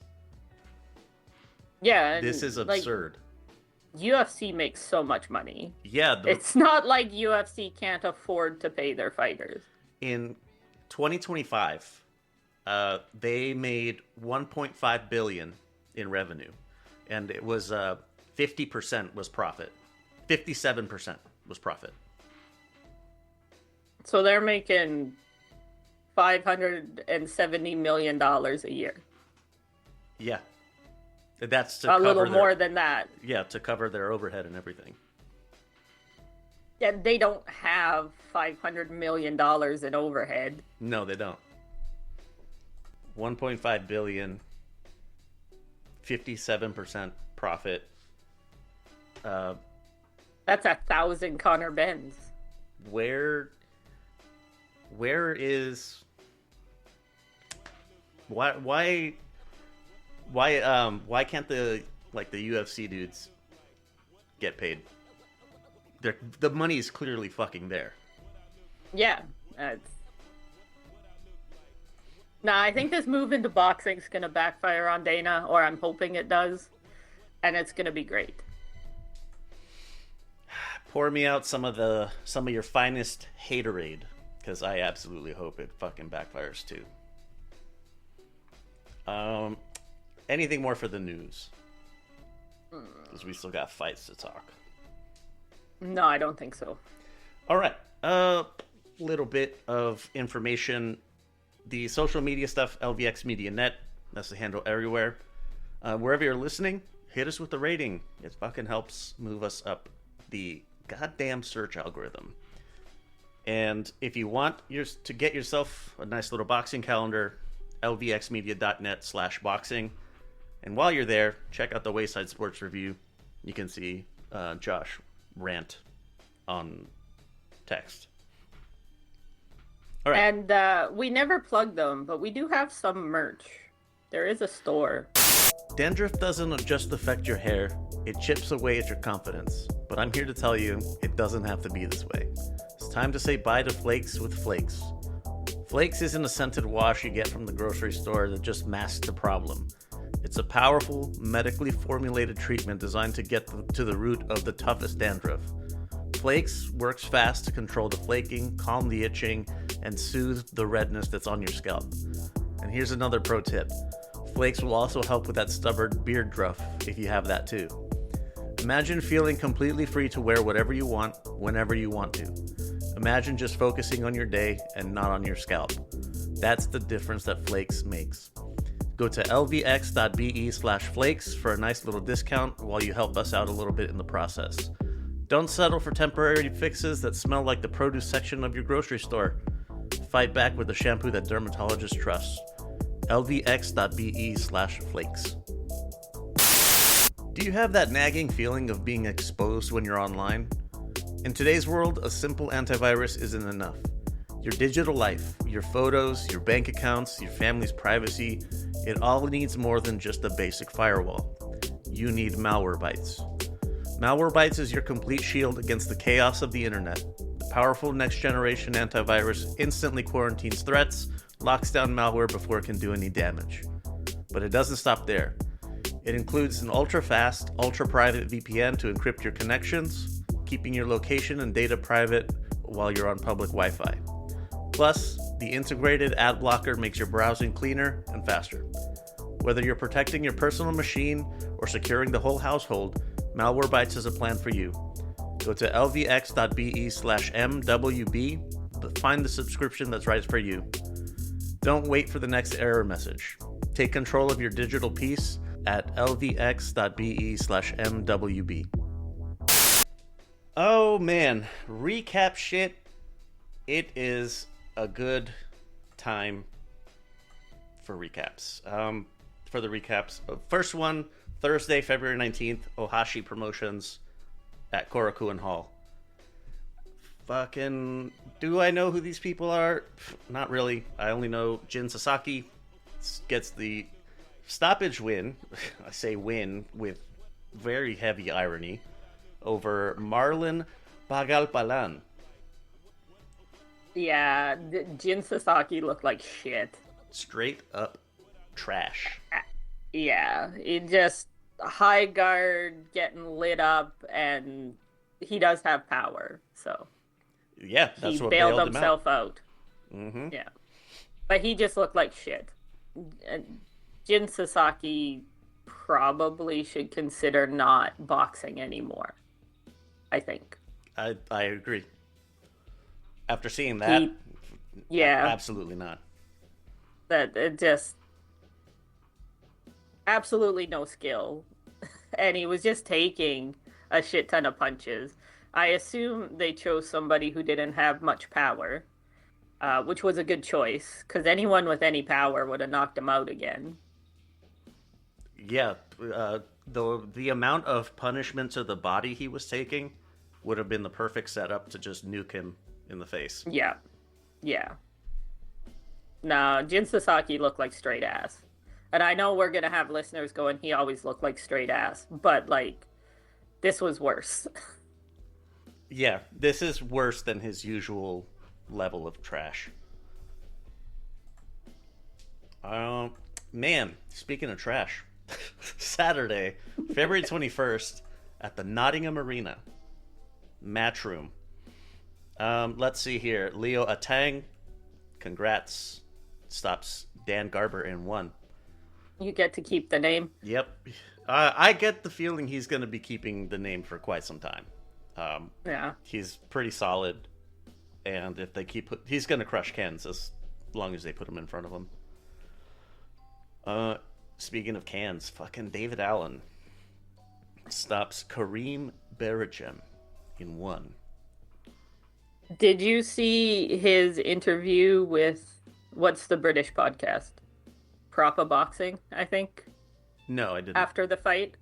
Yeah. This is absurd. UFC makes so much money. Yeah. It's not like UFC can't afford to pay their fighters. In 2025, they made 1.5 billion in revenue, and it was 50% was profit. 57% was profit. So they're making $570 million a year. Yeah. That's to a little more than that. Yeah, to cover their overhead and everything. Yeah, they don't have $500 million in overhead. No, they don't. 1.5 billion, 57% profit. That's 1,000 Connor Benns. Where is why can't the UFC dudes get paid? The money is clearly fucking there. Yeah. I think this move into boxing is going to backfire on Dana, or I'm hoping it does, and it's going to be great. Pour me out some of your finest haterade, because I absolutely hope it fucking backfires too. Anything more for the news? Because we still got fights to talk. No, I don't think so. All right. Little bit of information. The social media stuff, LVX Media Net. That's the handle everywhere. Wherever you're listening, hit us with the rating. It fucking helps move us up the goddamn search algorithm. And if you want to get yourself a nice little boxing calendar, lvxmedia.net/boxing. And while you're there, check out the Wayside Sports Review. You can see Josh rant on text. All right. And we never plug them, but we do have some merch. There is a store. Dandruff doesn't just affect your hair, it chips away at your confidence. But I'm here to tell you, it doesn't have to be this way. It's time to say bye to Flakes with Flakes. Flakes isn't a scented wash you get from the grocery store that just masks the problem. It's a powerful, medically formulated treatment designed to get to the root of the toughest dandruff. Flakes works fast to control the flaking, calm the itching, and soothe the redness that's on your scalp. And here's another pro tip. Flakes will also help with that stubborn beard druff if you have that too. Imagine feeling completely free to wear whatever you want, whenever you want to. Imagine just focusing on your day and not on your scalp. That's the difference that Flakes makes. Go to lvx.be/flakes for a nice little discount while you help us out a little bit in the process. Don't settle for temporary fixes that smell like the produce section of your grocery store. Fight back with the shampoo that dermatologists trust. lvx.be/flakes. Do you have that nagging feeling of being exposed when you're online? In today's world, a simple antivirus isn't enough. Your digital life, your photos, your bank accounts, your family's privacy, it all needs more than just a basic firewall. You need Malwarebytes. Malwarebytes is your complete shield against the chaos of the internet. The powerful next-generation antivirus instantly quarantines threats, locks down malware before it can do any damage. But it doesn't stop there. It includes an ultra-fast, ultra-private VPN to encrypt your connections, keeping your location and data private while you're on public Wi-Fi. Plus, the integrated ad blocker makes your browsing cleaner and faster. Whether you're protecting your personal machine or securing the whole household, Malwarebytes is a plan for you. Go to lvx.be/mwb, but find the subscription that's right for you. Don't wait for the next error message. Take control of your digital peace at lvx.be/mwb. Oh man, recap shit. It is a good time for recaps. For the recaps, first one, Thursday, February 19th, Ohashi Promotions at Korakuen Hall. Fucking, do I know who these people are? Not really. I only know Jin Sasaki gets the stoppage win. I say win with very heavy irony over Marlon Bagalpalan. Yeah, Jin Sasaki looked like shit. Straight up trash. Yeah, he just high guard, getting lit up, and he does have power, so yeah, that's he what bailed him himself out. Mm-hmm. Yeah, but he just looked like shit. Jin Sasaki probably should consider not boxing anymore. I think. I agree. After seeing that, yeah, absolutely not. That it just absolutely no skill, and he was just taking a shit ton of punches. I assume they chose somebody who didn't have much power, which was a good choice, because anyone with any power would have knocked him out again. Yeah, the amount of punishment to the body he was taking would have been the perfect setup to just nuke him in the face. Yeah. Yeah. No, Jin Sasaki looked like straight ass. And I know we're going to have listeners going, he always looked like straight ass. But, like, this was worse. Yeah, this is worse than his usual level of trash. Man, speaking of trash, Saturday, February 21st, at the Nottingham Arena, Matchroom. Let's see here. Leo Atang, congrats, stops Dan Garber in 1. You get to keep the name. Yep. I get the feeling he's going to be keeping the name for quite some time. Yeah. He's pretty solid, and if they he's going to crush cans as long as they put him in front of him. Speaking of cans, fucking David Allen stops Kareem Berachem in 1. Did you see his interview with, what's the British podcast? Propa Boxing, I think. No, I didn't. After the fight.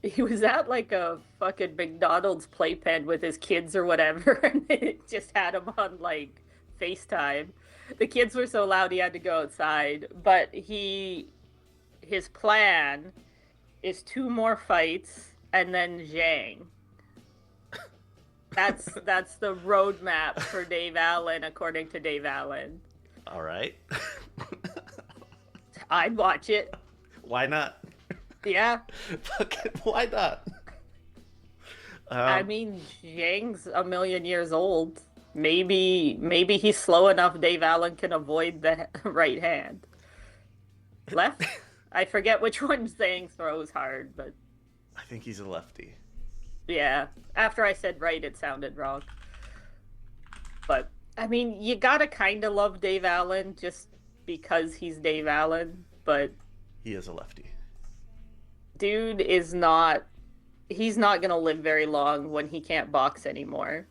He was at like a fucking McDonald's playpen with his kids or whatever, and it just had him on like FaceTime. The kids were so loud he had to go outside, but his plan is 2 more fights and then Zhang. That's the roadmap for Dave Allen, according to Dave Allen. All right. I'd watch it. Why not? Yeah. Fucking why not? I mean, Zhang's a million years old. Maybe he's slow enough Dave Allen can avoid the right hand. Left? I forget which one Zhang throws hard, but... I think he's a lefty. Yeah. After I said right, it sounded wrong. But, I mean, you gotta kinda love Dave Allen just because he's Dave Allen, but... He is a lefty. Dude is not... He's not gonna live very long when he can't box anymore.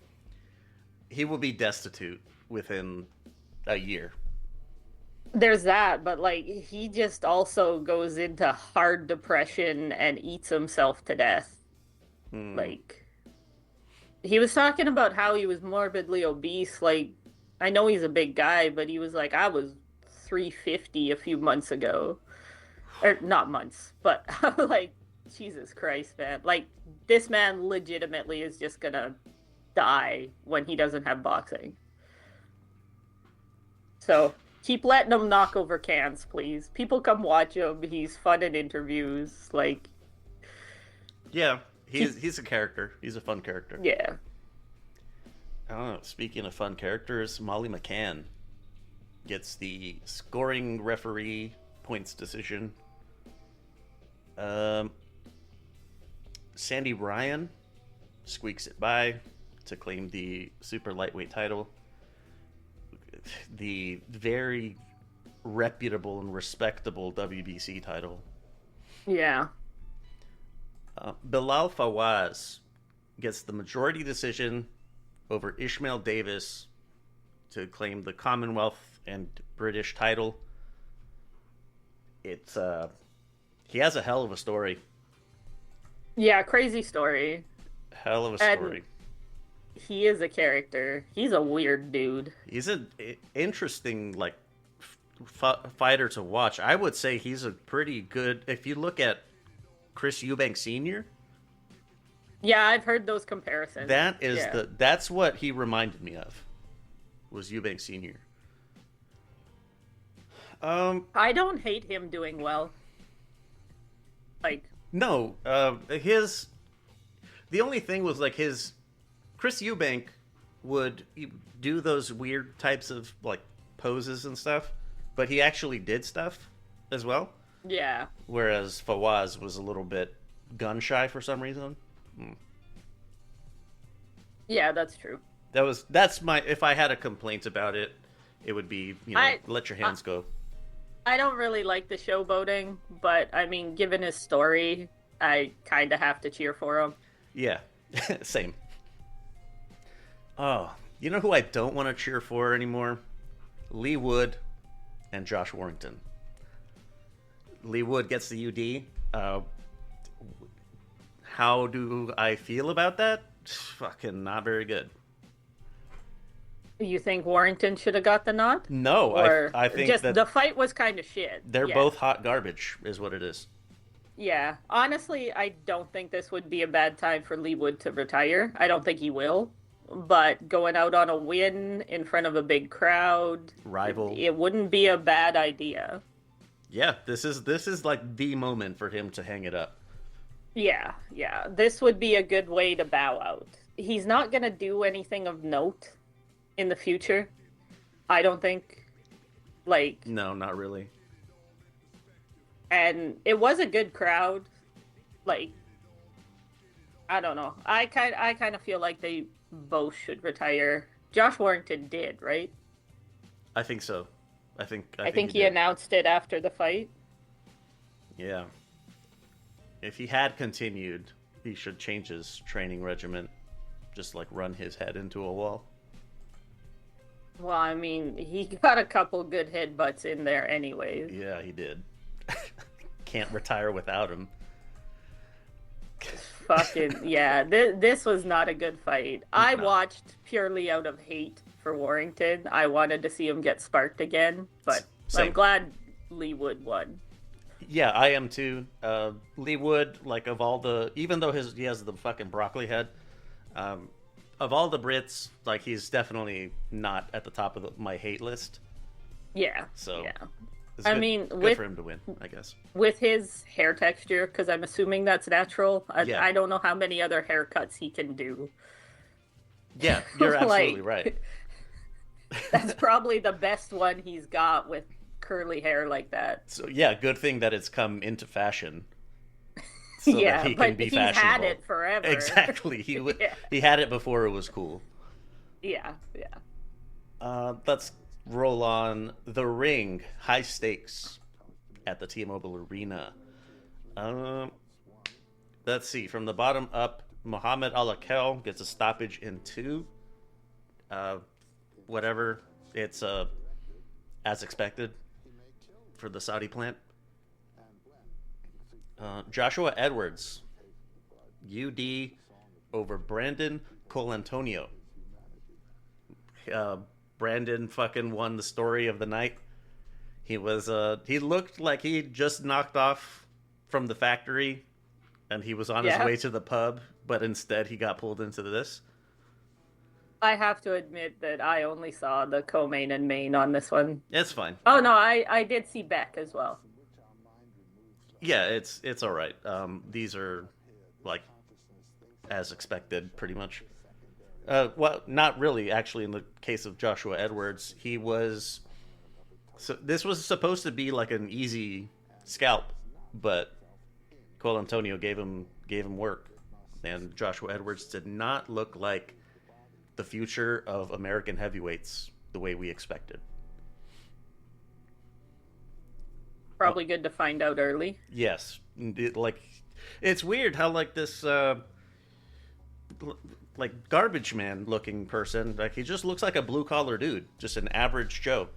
He will be destitute within a year. There's that, but like he just also goes into hard depression and eats himself to death. Like he was talking about how he was morbidly obese. Like I know he's a big guy, but he was like, I was 350 a few months ago. Or not months, but like Jesus Christ, man. Like this man legitimately is just gonna die when he doesn't have boxing. So keep letting him knock over cans, please. People come watch him. He's fun in interviews. Like, yeah, he's a character. He's a fun character. Yeah. I don't know. Speaking of fun characters, Molly McCann gets the scoring referee points decision. Sandy Ryan squeaks it by to claim the super lightweight title. The very reputable and respectable WBC title. Yeah. Bilal Fawaz gets the majority decision over Ishmael Davis to claim the Commonwealth and British title. It's he has a hell of a story. Yeah, crazy story. Hell of a story. And he is a character. He's a weird dude. He's an interesting, like, fighter to watch. I would say he's a pretty good... If you look at Chris Eubank Sr. Yeah, I've heard those comparisons. That's what he reminded me of, was Eubank Sr. I don't hate him doing well. Like... No, the only thing was, like, Chris Eubank would do those weird types of, like, poses and stuff, but he actually did stuff as well. Yeah. Whereas Fawaz was a little bit gun-shy for some reason. Yeah, that's true. That's my... If I had a complaint about it, it would be, let your hands go. I don't really like the showboating, but, I mean, given his story, I kind of have to cheer for him. Yeah, same. Oh, you know who I don't want to cheer for anymore? Lee Wood and Josh Warrington. Lee Wood gets the UD. How do I feel about that? fucking not very good. You think Warrington should have got the nod? No, Or I think just that the fight was kind of shit. they're Yeah. both hot garbage, is what it is. Yeah, honestly, I don't think this would be a bad time for Lee Wood to retire. I don't think he will. But going out on a win in front of a big crowd, Rival. it wouldn't be a bad idea. Yeah, this is like the moment for him to hang it up. Yeah. This would be a good way to bow out. He's not going to do anything of note in the future. I don't think. Like, No, not really. and it was a good crowd. Like, I don't know. I kind of feel like they both should retire. Josh Warrington did, right? I think so. I think he did. announced it after the fight. Yeah. If he had continued, he should change his training regimen. Just like run his head into a wall. Well, I mean, he got a couple good headbutts in there anyways. Yeah, he did. Can't retire without him. Fucking, yeah. This was not a good fight. I watched purely out of hate for Warrington. I wanted to see him get sparked again, but Same. I'm glad Lee Wood won. Yeah, I am too. Lee Wood, like of all the, even though he has the fucking broccoli head, of all the Brits, like he's definitely not at the top of my hate list. Yeah. So, yeah. It's I good, mean, good for him to win, I guess. With his hair texture, because I'm assuming that's natural. Yeah. I don't know how many other haircuts he can do. Yeah, you're absolutely Like, right. That's probably the best one he's got with curly hair like that. So yeah, good thing that it's come into fashion. So Yeah, that he but can be he's fashionable. had it forever. Exactly. Yeah. He had it before it was cool. Yeah. Let's roll on The Ring. High stakes at the T-Mobile Arena. Let's see. From the bottom up, Muhammad Alakel gets a stoppage in 2. Whatever. It's as expected for the Saudi plant. Joshua Edwards, UD over Brandon Colantonio. Brandon fucking won the story of the night. He looked like he just knocked off from the factory and he was on his way to the pub, but instead he got pulled into this. I have to admit that I only saw the co-main and main on this one. It's fine. Oh no, I did see Beck as well. Yeah, it's all right. These are like as expected, pretty much. Well, not really. Actually, in the case of Joshua Edwards, this was supposed to be like an easy scalp, but Cole Antonio gave him work, and Joshua Edwards did not look like the future of American heavyweights the way we expected. Probably good to find out early. Yes, it's weird how like this like garbage man looking person, like he just looks like a blue collar dude, just an average Joe.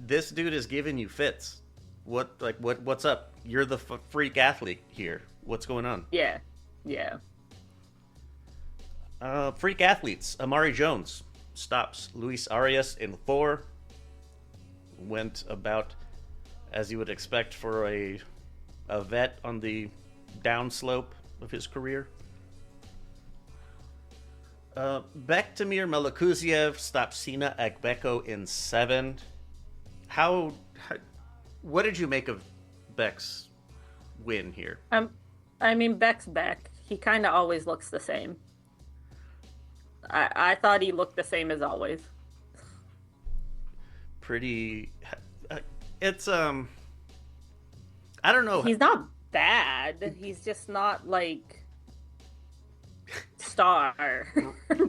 This dude is giving you fits. What's up? You're the freak athlete here. What's going on? Yeah. Freak athletes. Amari Jones stops Luis Arias in 4. Went about as you would expect for a vet on the downslope of his career. Bektamir Melikuziev stopped Sina Agbeko in 7. What did you make of Beck's win here? I mean, Beck's Beck. He kind of always looks the same. I thought he looked the same as always. Pretty. It's I don't know. He's not bad. He's just not like star.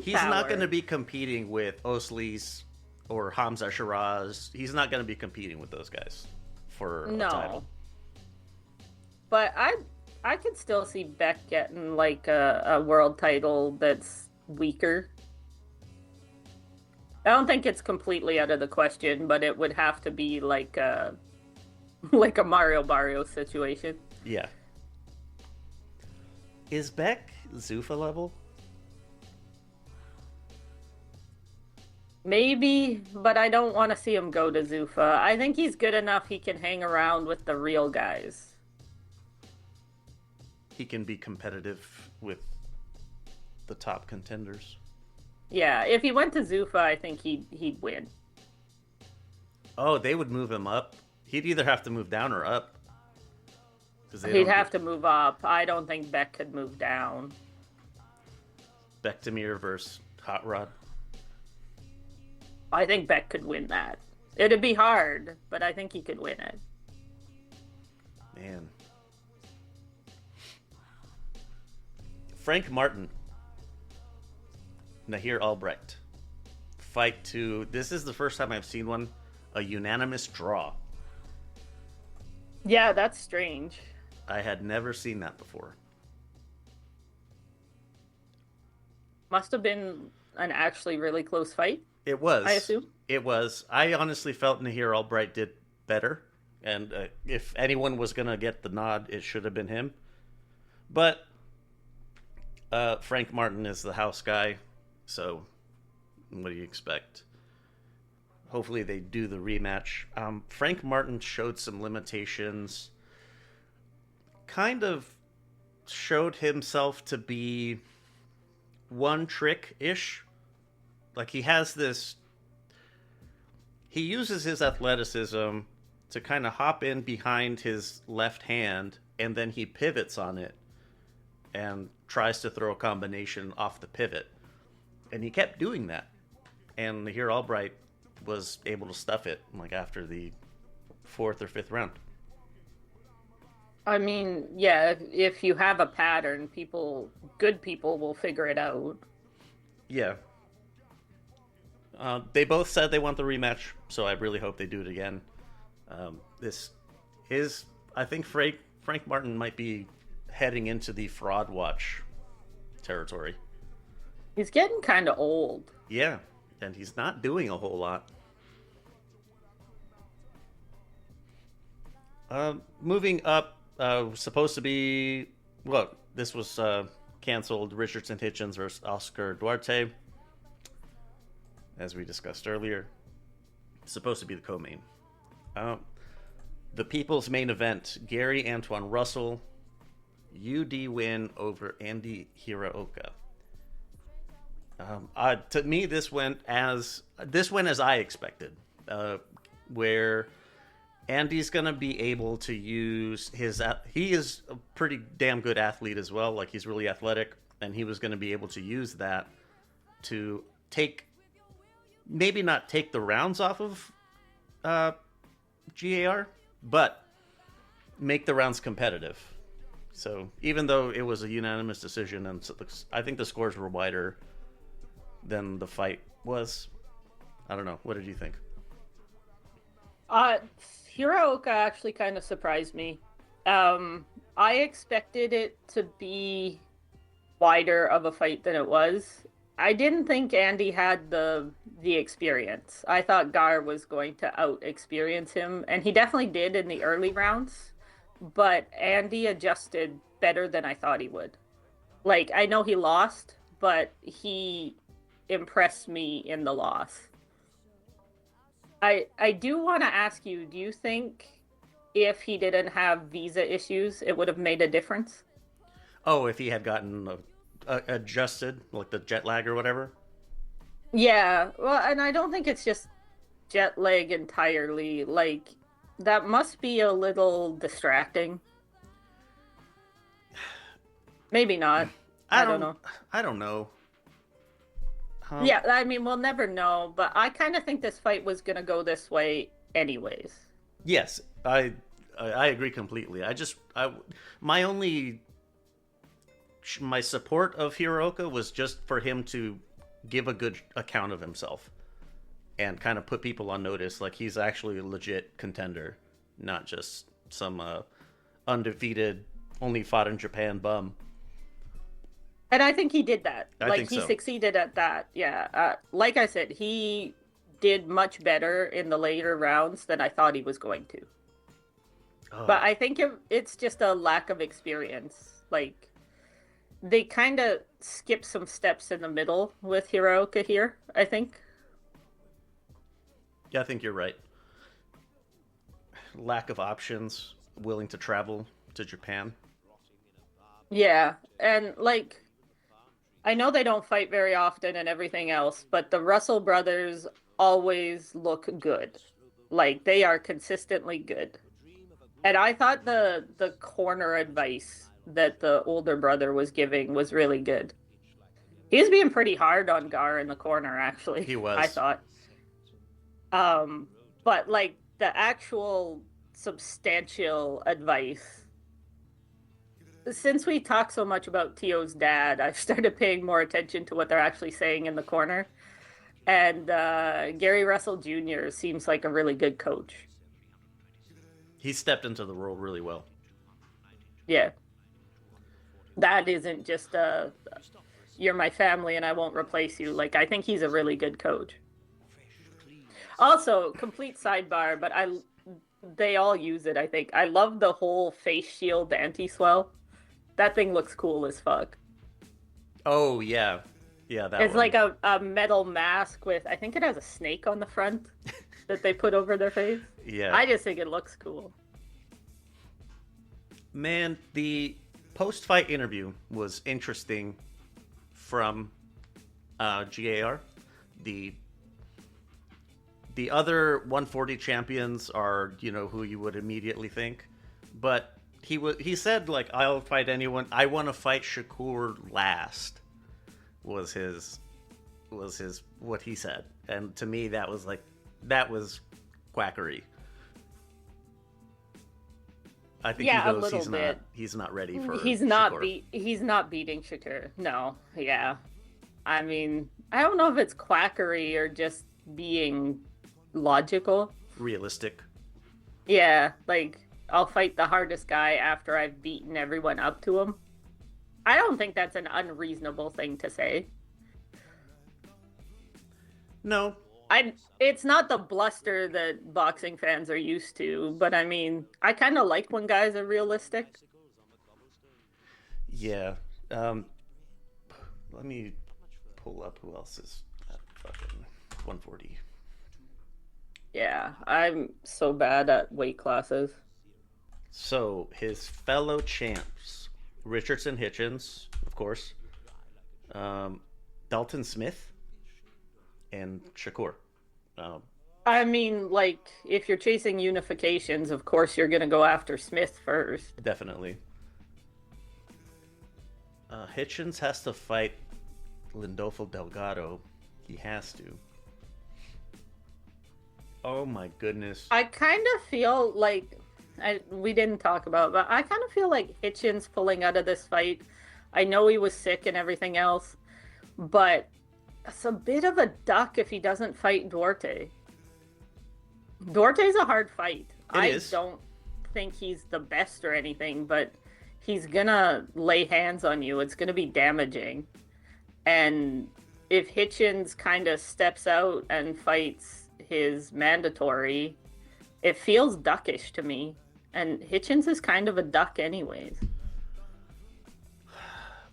He's not going to be competing with Oslis or Hamza Shiraz. He's not going to be competing with those guys for a title. But I could still see Beck getting like a world title that's weaker. I don't think it's completely out of the question, but it would have to be like a Mario Barrios situation. Yeah. Is Beck Zuffa level? Maybe, but I don't want to see him go to Zuffa. I think he's good enough he can hang around with the real guys. He can be competitive with the top contenders. Yeah, if he went to Zuffa, I think he'd win. Oh, they would move him up. He'd either have to move down or up. He'd have to move up. I don't think Beck could move down. Bektemir versus Hot Rod. I think Beck could win that. It'd be hard, but I think he could win it. Man. Frank Martin. Nahir Albrecht. Fight to... This is the first time I've seen one. A unanimous draw. Yeah, that's strange. I had never seen that before. Must have been an actually really close fight. It was. I assume. It was. I honestly felt Nahir Albright did better. And if anyone was going to get the nod, it should have been him. But Frank Martin is the house guy. So what do you expect? Hopefully they do the rematch. Frank Martin showed some limitations. Kind of showed himself to be one trick-ish. Like he has this... He uses his athleticism to kind of hop in behind his left hand, and then he pivots on it and tries to throw a combination off the pivot. And he kept doing that. And Nahir Albright was able to stuff it like after the 4th or 5th round. I mean, yeah, if you have a pattern, good people will figure it out. Yeah. They both said they want the rematch, so I really hope they do it again. I think Frank Martin might be heading into the fraud watch territory. He's getting kind of old. Yeah, and he's not doing a whole lot. Moving up, supposed to be... Well, this was canceled. Richardson Hitchens versus Oscar Duarte. As we discussed earlier. It's supposed to be the co-main. The people's main event. Gary Antoine Russell. UD win over Andy Hiraoka. To me, this went as I expected. Where Andy's going to be able to use his... He is a pretty damn good athlete as well. Like, he's really athletic. And he was going to be able to use that to take... Maybe not take the rounds off of GAR, but make the rounds competitive. So even though it was a unanimous decision, and I think the scores were wider than the fight was. I don't know. What did you think? Hiraoka actually kind of surprised me. I expected it to be wider of a fight than it was. I didn't think Andy had the experience. I thought Gar was going to out-experience him, and he definitely did in the early rounds, but Andy adjusted better than I thought he would. Like, I know he lost, but he impressed me in the loss. I do want to ask you, do you think if he didn't have visa issues, it would have made a difference? Oh, if he had gotten... adjusted, like the jet lag or whatever? Yeah, well, and I don't think it's just jet lag entirely. Like, that must be a little distracting. Maybe not. I don't know. I don't know. Yeah, I mean, we'll never know, but I kind of think this fight was going to go this way anyways. Yes, I agree completely. My support of Hiraoka was just for him to give a good account of himself and kind of put people on notice. Like, he's actually a legit contender, not just some undefeated, only fought in Japan bum. And I think he did that. I think he so. Succeeded at that. Yeah. Like I said, he did much better in the later rounds than I thought he was going to. Oh. But I think it's just a lack of experience. Like, they kind of skip some steps in the middle with Hiraoka here, I think. Yeah, I think you're right. Lack of options, willing to travel to Japan. Yeah, and like I know they don't fight very often and everything else, but the Russell brothers always look good. Like they are consistently good. And I thought the corner advice that the older brother was giving was really good. He was being pretty hard on Gar in the corner, actually. He was. I thought. But like the actual substantial advice. Since we talk so much about Tio's dad, I've started paying more attention to what they're actually saying in the corner. And Gary Russell Jr. seems like a really good coach. He stepped into the role really well. Yeah. That isn't just you're my family and I won't replace you. Like, I think he's a really good coach. Also, complete sidebar, but they all use it, I think. I love the whole face shield anti-swell. That thing looks cool as fuck. Oh, yeah. Yeah, that It's one. like a metal mask with, I think it has a snake on the front that they put over their face. Yeah. I just think it looks cool. Man, the post-fight interview was interesting from GAR. The other 140 champions are, who you would immediately think. But he said, like, I'll fight anyone. I want to fight Shakur last. Was his what he said. And to me that was quackery. I think Yeah, he a knows little bit. He's not ready for He's not Shakur. he's not beating Shakur. No. Yeah. I mean, I don't know if it's quackery or just being logical. Realistic. Yeah, like I'll fight the hardest guy after I've beaten everyone up to him. I don't think that's an unreasonable thing to say. No. It's not the bluster that boxing fans are used to, but I mean, I kind of like when guys are realistic. Yeah. Let me pull up who else is at fucking 140. Yeah, I'm so bad at weight classes. So his fellow champs: Richardson, Hitchens, of course, Dalton Smith, and Shakur. I mean, like, if you're chasing unifications, of course you're going to go after Smith first. Definitely. Hitchens has to fight Lindolfo Delgado. He has to. Oh my goodness. I kind of feel like, we didn't talk about it, but I kind of feel like Hitchens pulling out of this fight. I know he was sick and everything else, but it's a bit of a duck if he doesn't fight Duarte. Duarte's a hard fight. I is. don't think he's the best or anything, but he's gonna lay hands on you. It's gonna be damaging. And if Hitchens kind of steps out and fights his mandatory, it feels duckish to me. And Hitchens is kind of a duck anyways.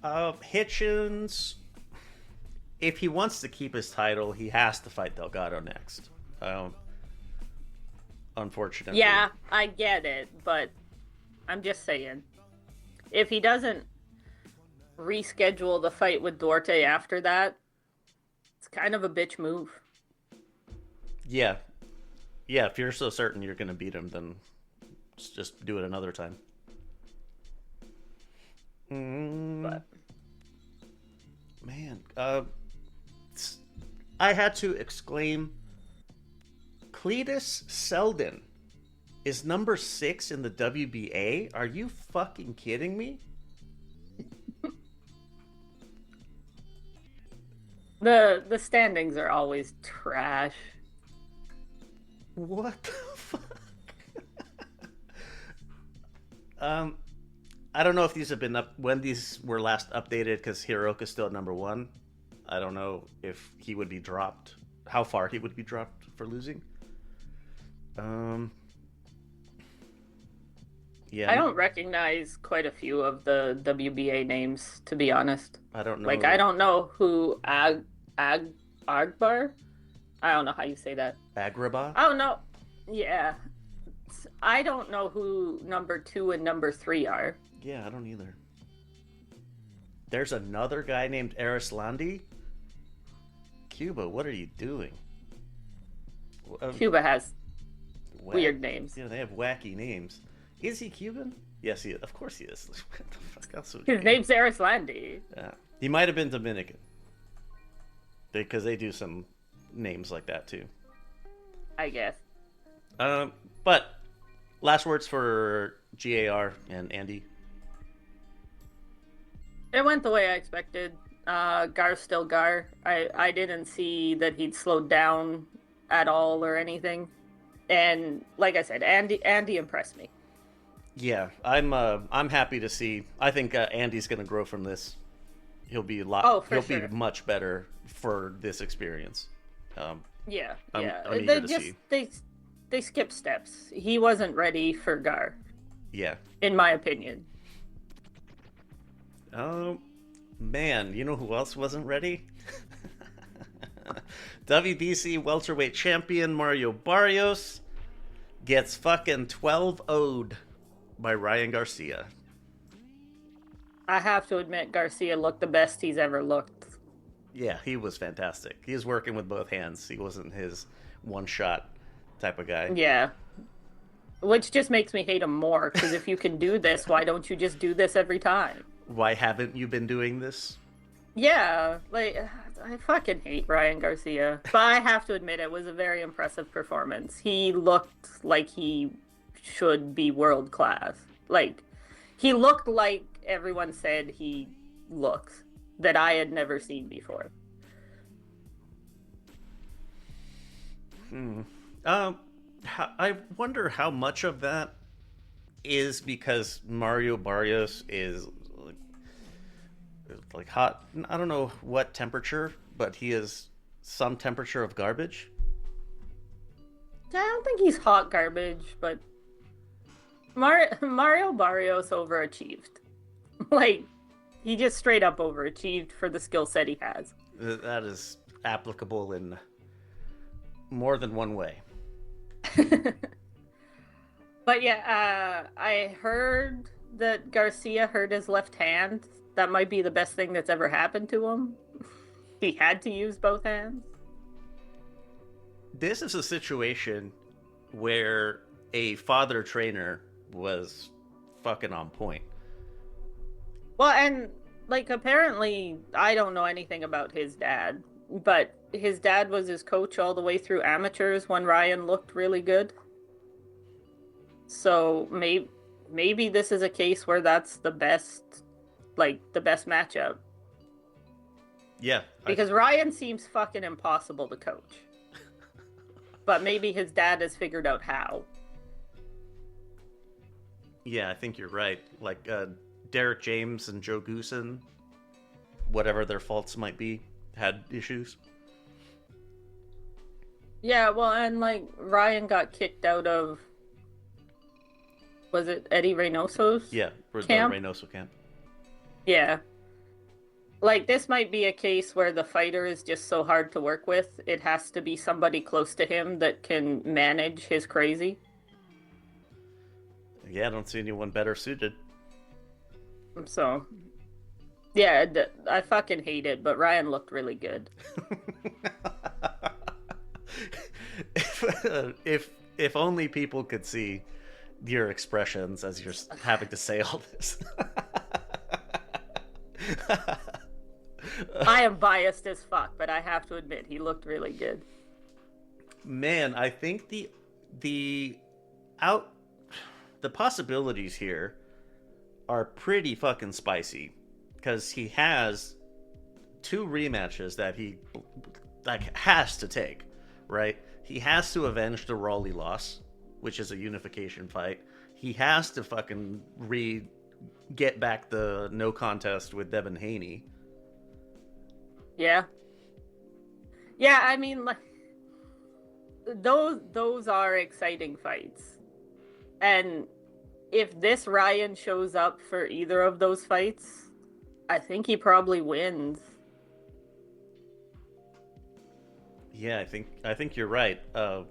Hitchens, if he wants to keep his title, he has to fight Delgado next. Unfortunately. Yeah, I get it, but I'm just saying. If he doesn't reschedule the fight with Duarte after that, it's kind of a bitch move. Yeah. Yeah, if you're so certain you're going to beat him, then just do it another time. But Man, I had to exclaim, Cletus Selden is number 6 in the WBA? Are you fucking kidding me? the standings are always trash. What the fuck? I don't know if these have been when these were last updated, because Hiroka's still at number 1. I don't know if he would be dropped, how far he would be dropped for losing. Yeah, I don't recognize quite a few of the WBA names, to be honest. I don't know. Like, I don't know who Agbar. I don't know how you say that. Agrabah? I don't know. Yeah. I don't know who number 2 and number 3 are. Yeah, I don't either. There's another guy named Arislandi? Cuba, what are you doing? Cuba has weird names. Yeah, they have wacky names. Is he Cuban? Yes, he is. Of course he is. What the fuck else would His name's Arislandi. Yeah. He might have been Dominican. Because they do some names like that too. I guess. But last words for GAR and Andy. It went the way I expected. Gar's still Gar. I didn't see that he'd slowed down at all or anything. And like I said, Andy impressed me. Yeah, I'm happy to see. I think Andy's going to grow from this. He'll be be much better for this experience. I'm eager to see. They skipped steps. He wasn't ready for Gar. Yeah. In my opinion. Oh, man, you know who else wasn't ready? WBC welterweight champion Mario Barrios gets fucking 12-0'd by Ryan Garcia. I have to admit, Garcia looked the best he's ever looked. Yeah, he was fantastic. He was working with both hands. He wasn't his one-shot type of guy. Yeah. Which just makes me hate him more, because if you can do this, why don't you just do this every time? Why haven't you been doing this? Yeah, like, I fucking hate Ryan Garcia. But I have to admit, it was a very impressive performance. He looked like he should be world class. Like, he looked like everyone said he looks, that I had never seen before. I wonder how much of that is because Mario Barrios is like hot. I don't know what temperature, but he is some temperature of garbage. I don't think he's hot garbage, but Mario Barrios overachieved. Like, he just straight up overachieved for the skill set he has. That is applicable in more than one way. But yeah, I heard that Garcia hurt his left hand. That might be the best thing that's ever happened to him. He had to use both hands. This is a situation where a father trainer was fucking on point. Well, and like apparently, I don't know anything about his dad, but his dad was his coach all the way through amateurs when Ryan looked really good. So maybe this is a case where that's the best matchup. Yeah. Because Ryan seems fucking impossible to coach. But maybe his dad has figured out how. Yeah, I think you're right. Like, Derek James and Joe Goosen, whatever their faults might be, had issues. Yeah, well, and like Ryan got kicked out of, was it Eddie Reynoso's? Yeah, for camp? the Reynoso camp. Yeah. Like, this might be a case where the fighter is just so hard to work with, it has to be somebody close to him that can manage his crazy. Yeah, I don't see anyone better suited. So, yeah, I fucking hate it, but Ryan looked really good. if only people could see your expressions as you're having to say all this. I am biased as fuck, but I have to admit he looked really good. Man, I think the possibilities here are pretty fucking spicy, because he has 2 rematches that he has to take, right? He has to avenge the Raleigh loss, which is a unification fight. He has to fucking get back the no contest with Devin Haney. Yeah. Yeah, I mean, like, those are exciting fights. And if this Ryan shows up for either of those fights, I think he probably wins. Yeah, I think you're right. The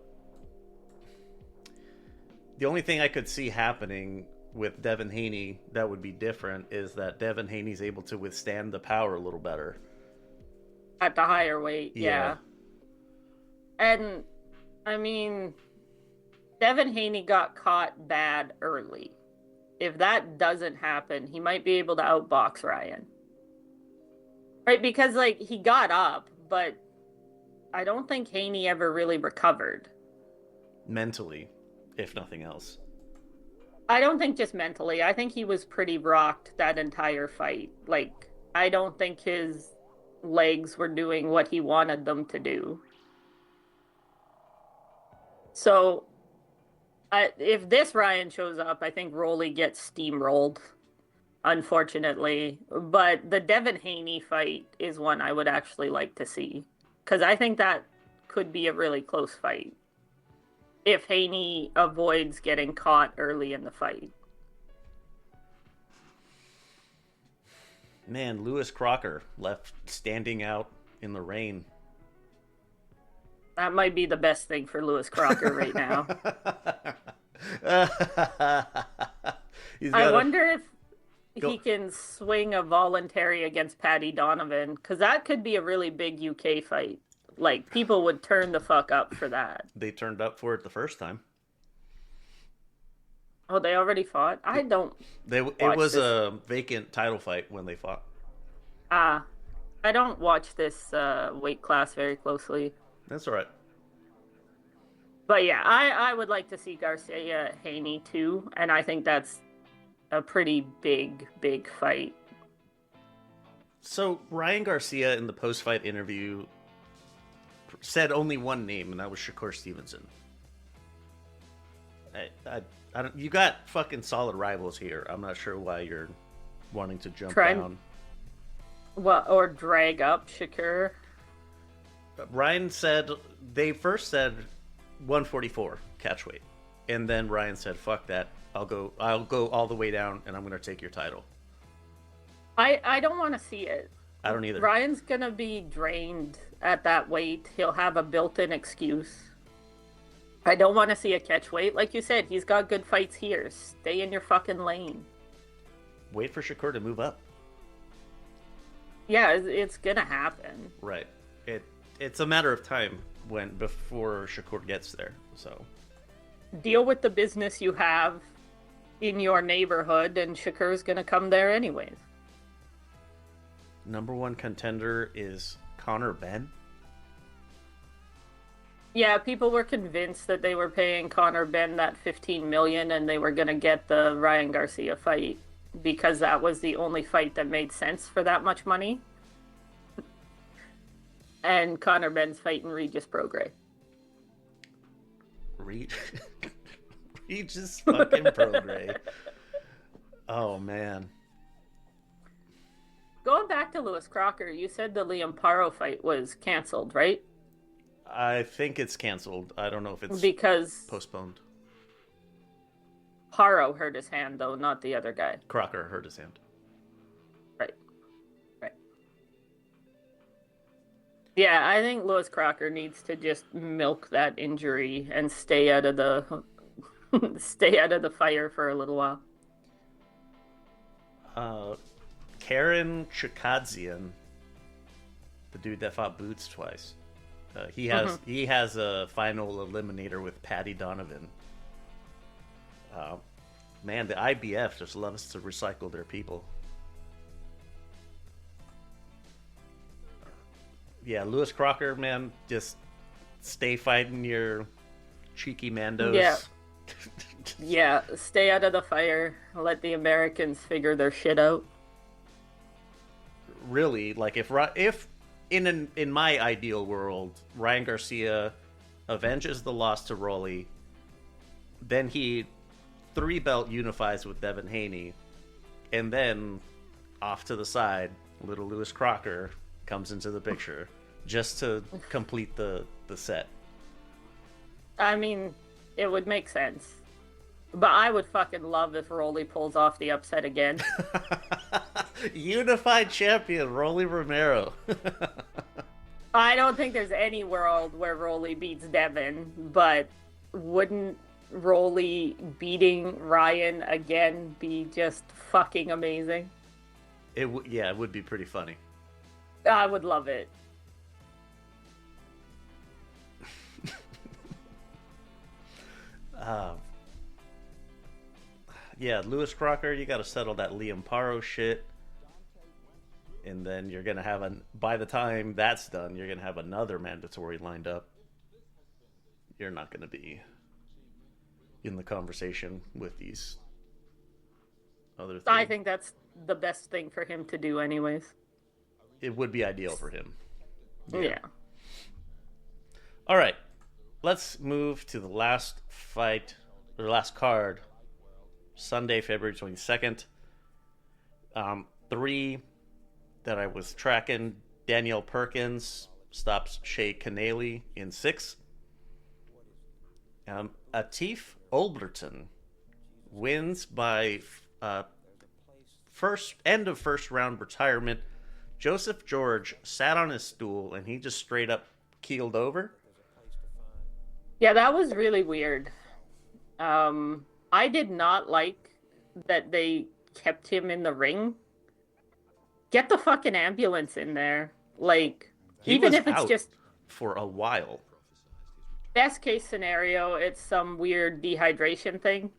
only thing I could see happening with Devin Haney that would be different is that Devin Haney's able to withstand the power a little better. At the higher weight, Yeah. And, I mean, Devin Haney got caught bad early. If that doesn't happen, he might be able to outbox Ryan. Right? Because, like, he got up, but I don't think Haney ever really recovered. Mentally, if nothing else. I don't think just mentally. I think he was pretty rocked that entire fight. Like, I don't think his legs were doing what he wanted them to do. So, if this Ryan shows up, I think Rolly gets steamrolled, unfortunately. But the Devin Haney fight is one I would actually like to see. Because I think that could be a really close fight. If Haney avoids getting caught early in the fight. Man, Lewis Crocker left standing out in the rain. That might be the best thing for Lewis Crocker right now. I wonder if he can swing a voluntary against Paddy Donovan, because that could be a really big UK fight. Like, people would turn the fuck up for that. They turned up for it the first time. Oh, they already fought? I don't. It was a vacant title fight when they fought. I don't watch this weight class very closely. That's all right. But yeah, I would like to see Garcia Haney too, and I think that's a pretty big fight. So Ryan Garcia in the post-fight interview said only one name, and that was Shakur Stevenson. I don't. You got fucking solid rivals here. I'm not sure why you're wanting to jump down. Well, or drag up Shakur. Ryan said they first said 144 catch weight, and then Ryan said, "Fuck that. I'll go all the way down, and I'm going to take your title." I don't want to see it. I don't either. Ryan's gonna be drained at that weight. He'll have a built-in excuse. I don't want to see a catch weight. Like you said, he's got good fights here. Stay in your fucking lane. Wait for Shakur to move up. Yeah, it's gonna happen. Right. It's a matter of time before Shakur gets there. So deal with the business you have in your neighborhood, and Shakur's gonna come there anyways. Number one contender is Conor Benn. Yeah, people were convinced that they were paying Conor Benn that $15 million and they were going to get the Ryan Garcia fight because that was the only fight that made sense for that much money. And Conor Benn's fighting Regis Prograis. Regis fucking Prograis. Oh, man. Going back to Lewis Crocker, you said the Liam Paro fight was canceled, right? I think it's canceled. I don't know if it's because postponed. Paro hurt his hand, though, not the other guy. Crocker hurt his hand. Right. Yeah, I think Lewis Crocker needs to just milk that injury and stay out of the fire for a little while. Karen Chikadzian, the dude that fought Boots twice. He has a final eliminator with Paddy Donovan. Man, the IBF just loves to recycle their people. Yeah, Lewis Crocker, man, just stay fighting your cheeky Mandos. Yeah. Yeah, stay out of the fire. Let the Americans figure their shit out. Really, like if in my ideal world, Ryan Garcia avenges the loss to Rolly, then he 3-belt unifies with Devin Haney, and then off to the side, little Lewis Crocker comes into the picture just to complete the set. I mean, it would make sense. But I would fucking love if Rolly pulls off the upset again. Unified champion, Rolly Romero. I don't think there's any world where Rolly beats Devin, but wouldn't Rolly beating Ryan again be just fucking amazing? It would be pretty funny. I would love it. Yeah, Lewis Crocker, you got to settle that Liam Paro shit. And then you're going to have by the time that's done, you're going to have another mandatory lined up. You're not going to be in the conversation with these other things. I think that's the best thing for him to do anyways. It would be ideal for him. Yeah. All right. Let's move to the last fight, or last card. Sunday, February 22nd. 3 that I was tracking. Danielle Perkins stops Shay Canelli in 6. Atif Olberton wins by end of first round retirement. Joseph George sat on his stool and he just straight up keeled over. Yeah, that was really weird. I did not like that they kept him in the ring. Get the fucking ambulance in there. Like, even if it's just for a while. Best case scenario, it's some weird dehydration thing.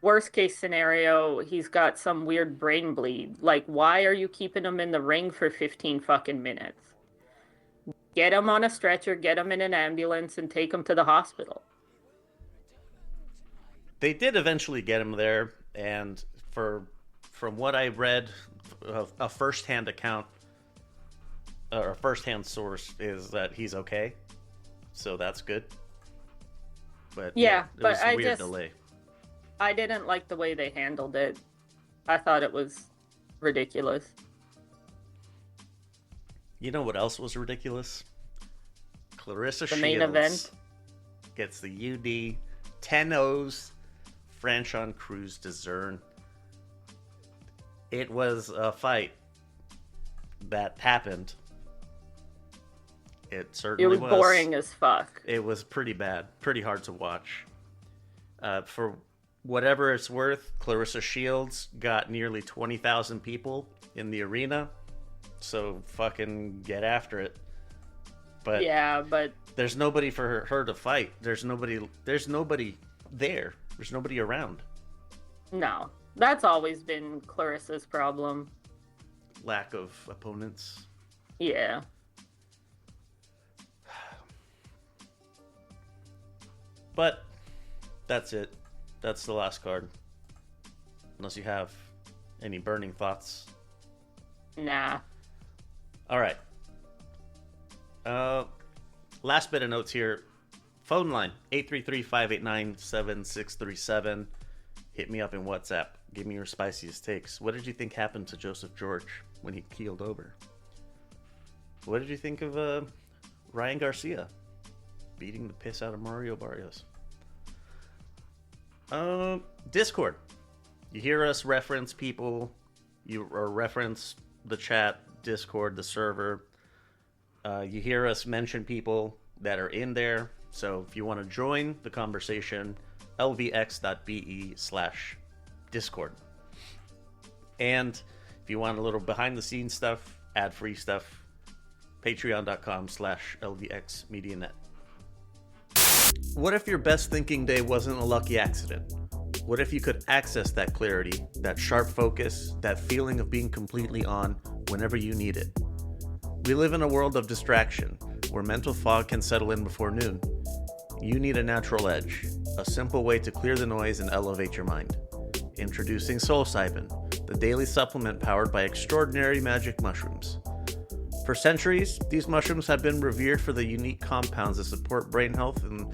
Worst case scenario, he's got some weird brain bleed. Like, why are you keeping him in the ring for 15 fucking minutes? Get him on a stretcher, get him in an ambulance, and take him to the hospital. They did eventually get him there, and from what I read, a first-hand account, or a first-hand source, is that he's okay. So that's good. But yeah, it but was a weird delay. I didn't like the way they handled it. I thought it was ridiculous. You know what else was ridiculous? Clarissa Shields main event gets the UD 10-0s Franchon Cruz DAZN. It was a fight that happened. It certainly was. It was boring as fuck. It was pretty bad. Pretty hard to watch. For whatever it's worth, Clarissa Shields got nearly 20,000 people in the arena. So fucking get after it. But yeah, but there's nobody for her to fight. There's nobody there. There's nobody around. No. That's always been Clarissa's problem. Lack of opponents. Yeah. But that's it. That's the last card. Unless you have any burning thoughts. Nah. All right. Last bit of notes here. Phone line 833-589-7637. Hit me up in WhatsApp. Give me your spiciest takes. What did you think happened to Joseph George when he keeled over? What did you think of Ryan Garcia beating the piss out of Mario Barrios? Discord. You hear us reference people. Or reference the chat, Discord, the server. You hear us mention people that are in there. So if you want to join the conversation, lvx.be/Discord. And if you want a little behind the scenes stuff, ad-free stuff, patreon.com/LVXMediaNet. What if your best thinking day wasn't a lucky accident? What if you could access that clarity, that sharp focus, that feeling of being completely on whenever you need it? We live in a world of distraction, where mental fog can settle in before noon. You need a natural edge, a simple way to clear the noise and elevate your mind. Introducing psilocybin, the daily supplement powered by extraordinary magic mushrooms. For centuries, these mushrooms have been revered for the unique compounds that support brain health in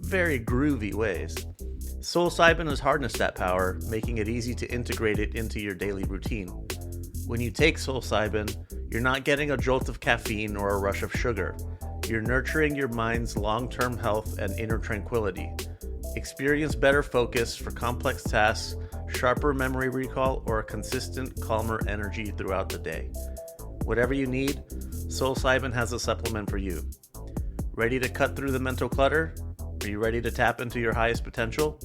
very groovy ways. Psilocybin has harnessed that power, making it easy to integrate it into your daily routine. When you take psilocybin, you're not getting a jolt of caffeine or a rush of sugar. You're nurturing your mind's long-term health and inner tranquility. Experience better focus for complex tasks, sharper memory recall, or a consistent, calmer energy throughout the day. Whatever you need, psilocybin has a supplement for you. Ready to cut through the mental clutter? Are you ready to tap into your highest potential?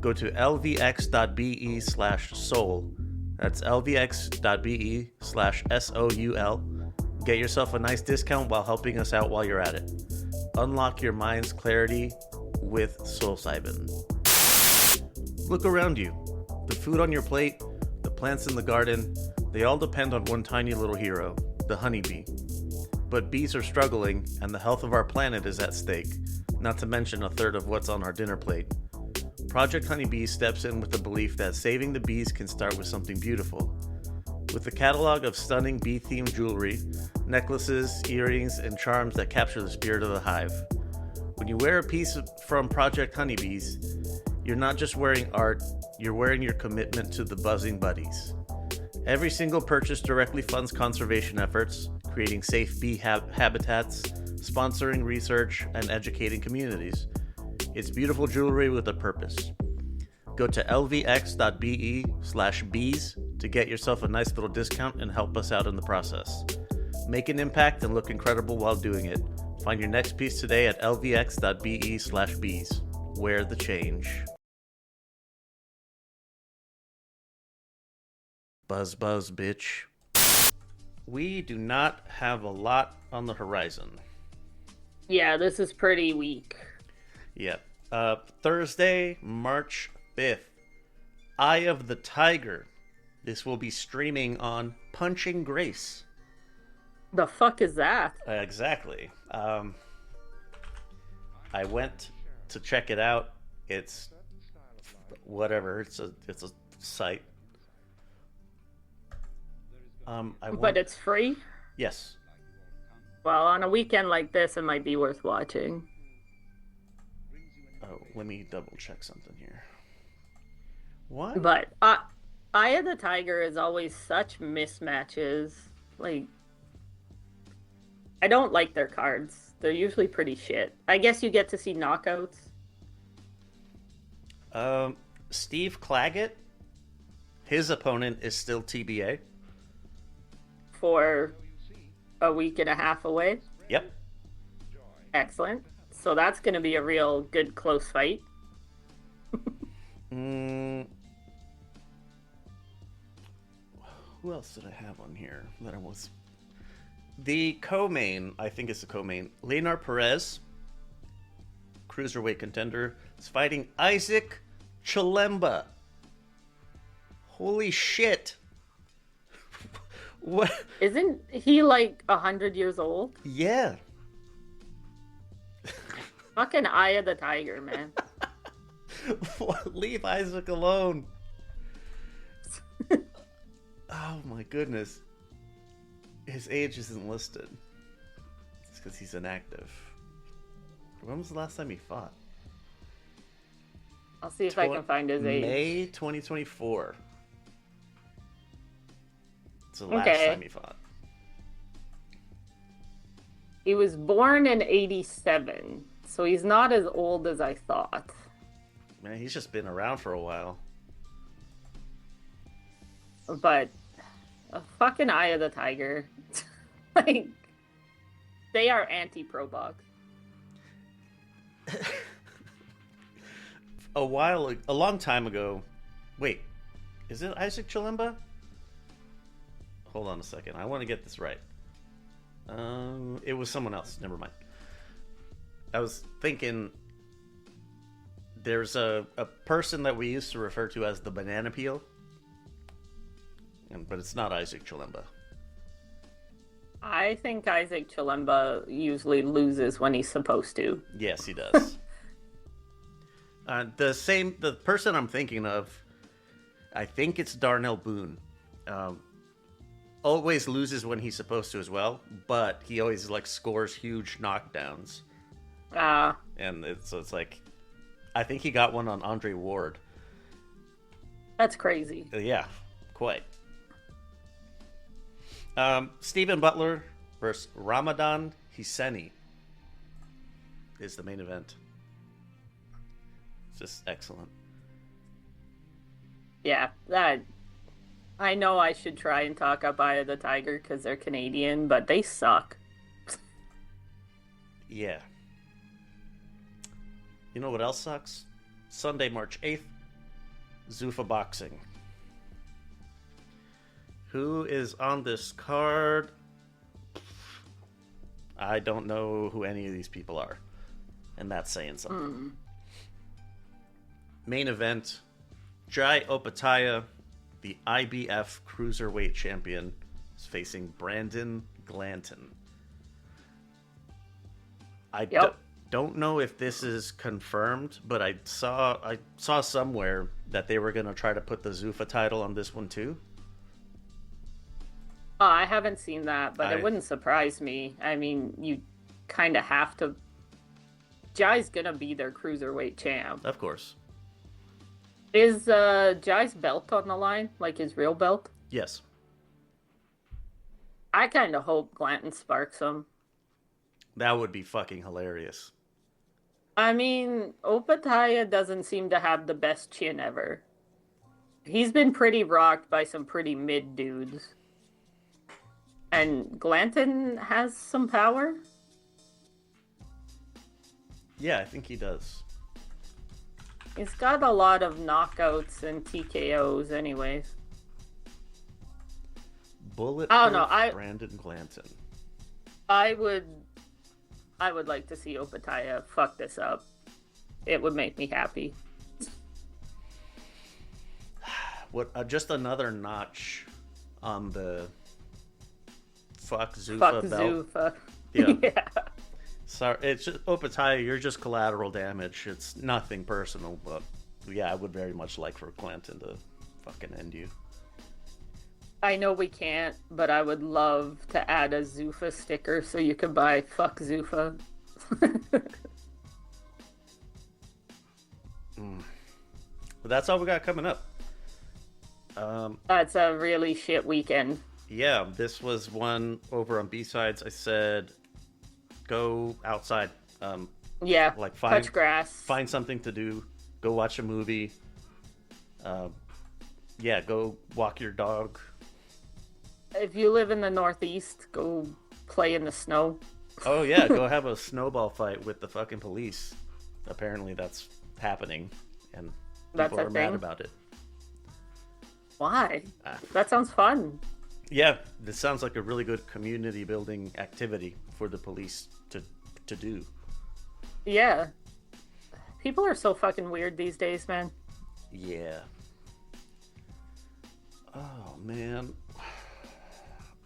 Go to lvx.be/soul. That's lvx.be/soul. Get yourself a nice discount while helping us out while you're at it. Unlock your mind's clarity with psilocybin. Look around you. The food on your plate, the plants in the garden, they all depend on one tiny little hero, the honeybee. But bees are struggling, and the health of our planet is at stake, not to mention a third of what's on our dinner plate. Project Honeybee steps in with the belief that saving the bees can start with something beautiful. With a catalog of stunning bee-themed jewelry, necklaces, earrings, and charms that capture the spirit of the hive. When you wear a piece from Project Honeybees, you're not just wearing art, you're wearing your commitment to the buzzing buddies. Every single purchase directly funds conservation efforts, creating safe bee habitats, sponsoring research, and educating communities. It's beautiful jewelry with a purpose. Go to lvx.be/bees to get yourself a nice little discount and help us out in the process. Make an impact and look incredible while doing it. Find your next piece today at lvx.be/bees. Wear the change. Buzz, buzz, bitch. We do not have a lot on the horizon. Yeah, this is pretty weak. Yep. Thursday, March 5th. Eye of the Tiger. This will be streaming on Punching Grace. The fuck is that? Exactly. I went to check it out. It's whatever. It's a site. But it's free? Yes. Well, on a weekend like this, it might be worth watching. Oh, let me double check something here. What? But Eye of the Tiger is always such mismatches. Like, I don't like their cards. They're usually pretty shit. I guess you get to see knockouts. Steve Claggett, his opponent is still TBA. For a week and a half away. Yep. Excellent. So that's going to be a real good close fight. Who else did I have on here that I was... The co-main, I think it's the co-main. Leonard Perez, cruiserweight contender, is fighting Isaac Chilemba. Holy shit. What? Isn't he like 100 years old? Yeah. Fucking Eye of the Tiger, man. Leave Isaac alone. Oh my goodness. His age isn't listed. It's because he's inactive. When was the last time he fought? I'll see if I can find his age. May 2024. It's the last time he fought. He was born in 87, so he's not as old as I thought. Man, he's just been around for a while. But a fucking Eye of the Tiger. Like, they are anti-pro box. A long time ago. Wait, is it Isaac Chilemba? Hold on a second. I want to get this right. It was someone else. Never mind. I was thinking there's a person that we used to refer to as the banana peel. But it's not Isaac Chilemba. I think Isaac Chilemba usually loses when he's supposed to. Yes, he does. The person I'm thinking of, I think it's Darnell Boone. Always loses when he's supposed to as well, but he always like scores huge knockdowns. And it's like, I think he got one on Andre Ward. That's crazy. Yeah, quite. Stephen Butler versus Ramadan Hisseni is the main event. It's just excellent. Yeah, that I know I should try and talk up Eye of the Tiger because they're Canadian, but they suck. Yeah. You know what else sucks? Sunday, March 8th, Zuffa Boxing. Who is on this card? I don't know who any of these people are. And that's saying something. Main event, Jai Opetaia, the IBF Cruiserweight Champion, is facing Brandon Glanton. I don't know if this is confirmed, but I saw somewhere that they were going to try to put the Zuffa title on this one too. Oh, I haven't seen that, but it wouldn't surprise me. I mean, you kind of have to. Jai's gonna be their cruiserweight champ. Of course. Is Jai's belt on the line, like his real belt? Yes. I kind of hope Glanton sparks him. That would be fucking hilarious. I mean, Opetaia doesn't seem to have the best chin ever. He's been pretty rocked by some pretty mid dudes. And Glanton has some power? Yeah, I think he does. He's got a lot of knockouts and TKOs anyways. Bulletproof Brandon Glanton. I would like to see Opetaia fuck this up. It would make me happy. What? Just another notch on the fuck Zuffa Fuck belt. Zuffa. Yeah. Yeah. Sorry, it's just Opetaia. You're just collateral damage. It's nothing personal, but yeah, I would very much like for Glanton to fucking end you. I know we can't, but I would love to add a Zuffa sticker so you can buy fuck Zuffa. But that's all we got coming up. That's a really shit weekend. Yeah, this was one over on B-Sides. I said, go outside. Yeah, like touch grass. Find something to do. Go watch a movie. Yeah, go walk your dog. If you live in the Northeast, go play in the snow. Oh yeah, go have a snowball fight with the fucking police. Apparently that's happening, and people are mad about it. Why? That sounds fun. Yeah, this sounds like a really good community building activity for the police to do. Yeah. People are so fucking weird these days, man. Yeah. Oh, man.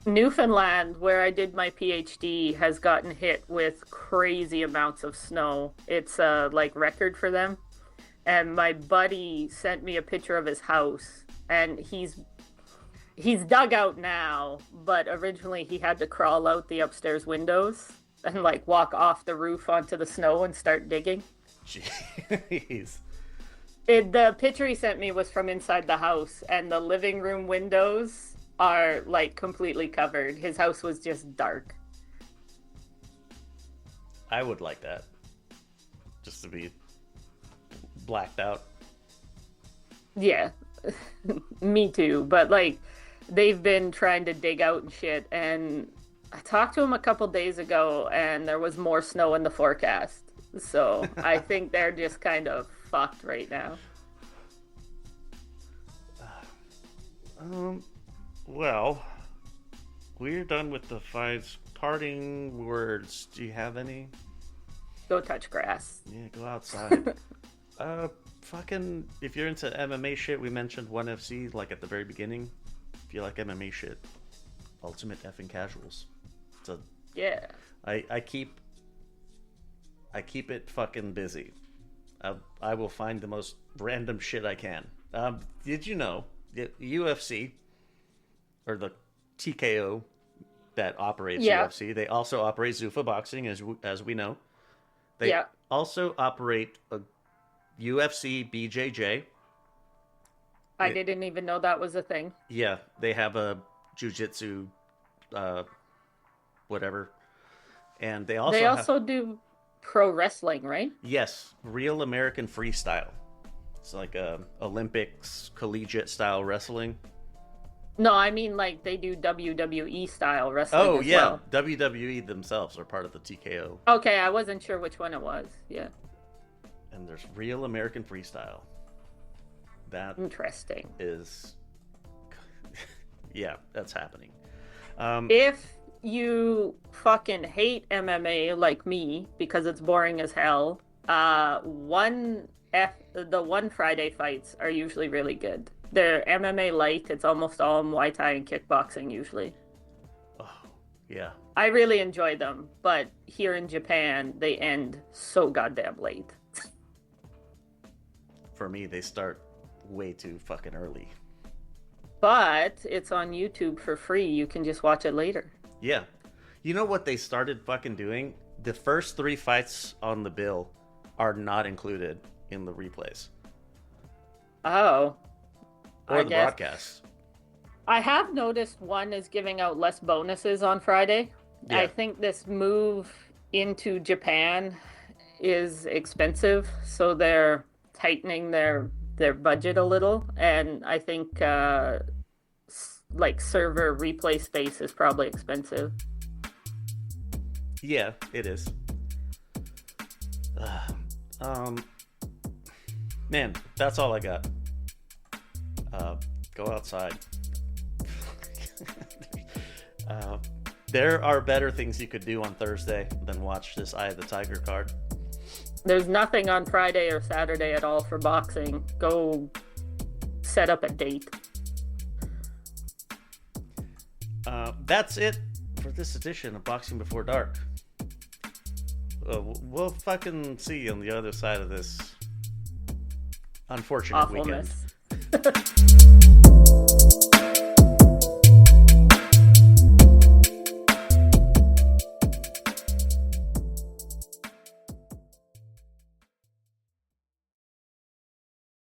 Newfoundland, where I did my PhD, has gotten hit with crazy amounts of snow. It's like record for them. And my buddy sent me a picture of his house, and he's dug out now, but originally he had to crawl out the upstairs windows and like walk off the roof onto the snow and start digging. Jeez. The picture he sent me was from inside the house, and the living room windows are like completely covered. His house was just dark. I would like that. Just to be blacked out. Yeah. Me too. But like, they've been trying to dig out and shit, and I talked to him a couple days ago, and there was more snow in the forecast. So I think they're just kind of fucked right now. Well, we're done with the fights. Parting words. Do you have any? Go touch grass. Yeah, go outside. Fucking, if you're into MMA shit, we mentioned 1FC like at the very beginning. If you like MMA shit, Ultimate Effing Casuals. So yeah, I keep it fucking busy. I will find the most random shit I can. Did you know the UFC or the TKO that operates UFC? They also operate Zuffa Boxing, as we know. They also operate a UFC BJJ. I didn't even know that was a thing. Yeah, they have a jiu-jitsu, whatever, and they also do pro wrestling, right? Yes, Real American Freestyle. It's like Olympics collegiate style wrestling. No, I mean like they do WWE style wrestling. Oh as yeah, well. WWE themselves are part of the TKO, Okay, I wasn't sure which one it was. Yeah, and there's Real American Freestyle. That interesting. is, yeah, that's happening. If you fucking hate MMA like me because it's boring as hell, the one Friday fights are usually really good. They're MMA light. It's almost all Muay Thai and kickboxing usually. Oh yeah, I really enjoy them, but here in Japan, they end so goddamn late. for me they start way too fucking early. But it's on YouTube for free. You can just watch it later. Yeah, you know what they started fucking doing? The first 3 fights on the bill are not included in the replays Oh. or I the guess. broadcasts. I have noticed one is giving out less bonuses on Friday. Yeah. I think this move into Japan is expensive, so they're tightening their budget a little, and I think like server replay space is probably expensive. Yeah, it is. Man, that's all I got. Go outside. There are better things you could do on Thursday than watch this Eye of the Tiger card. There's nothing on Friday or Saturday at all for boxing. Go set up a date. That's it for this edition of Boxing Before Dark. We'll fucking see you on the other side of this unfortunate weekend. Awfulness.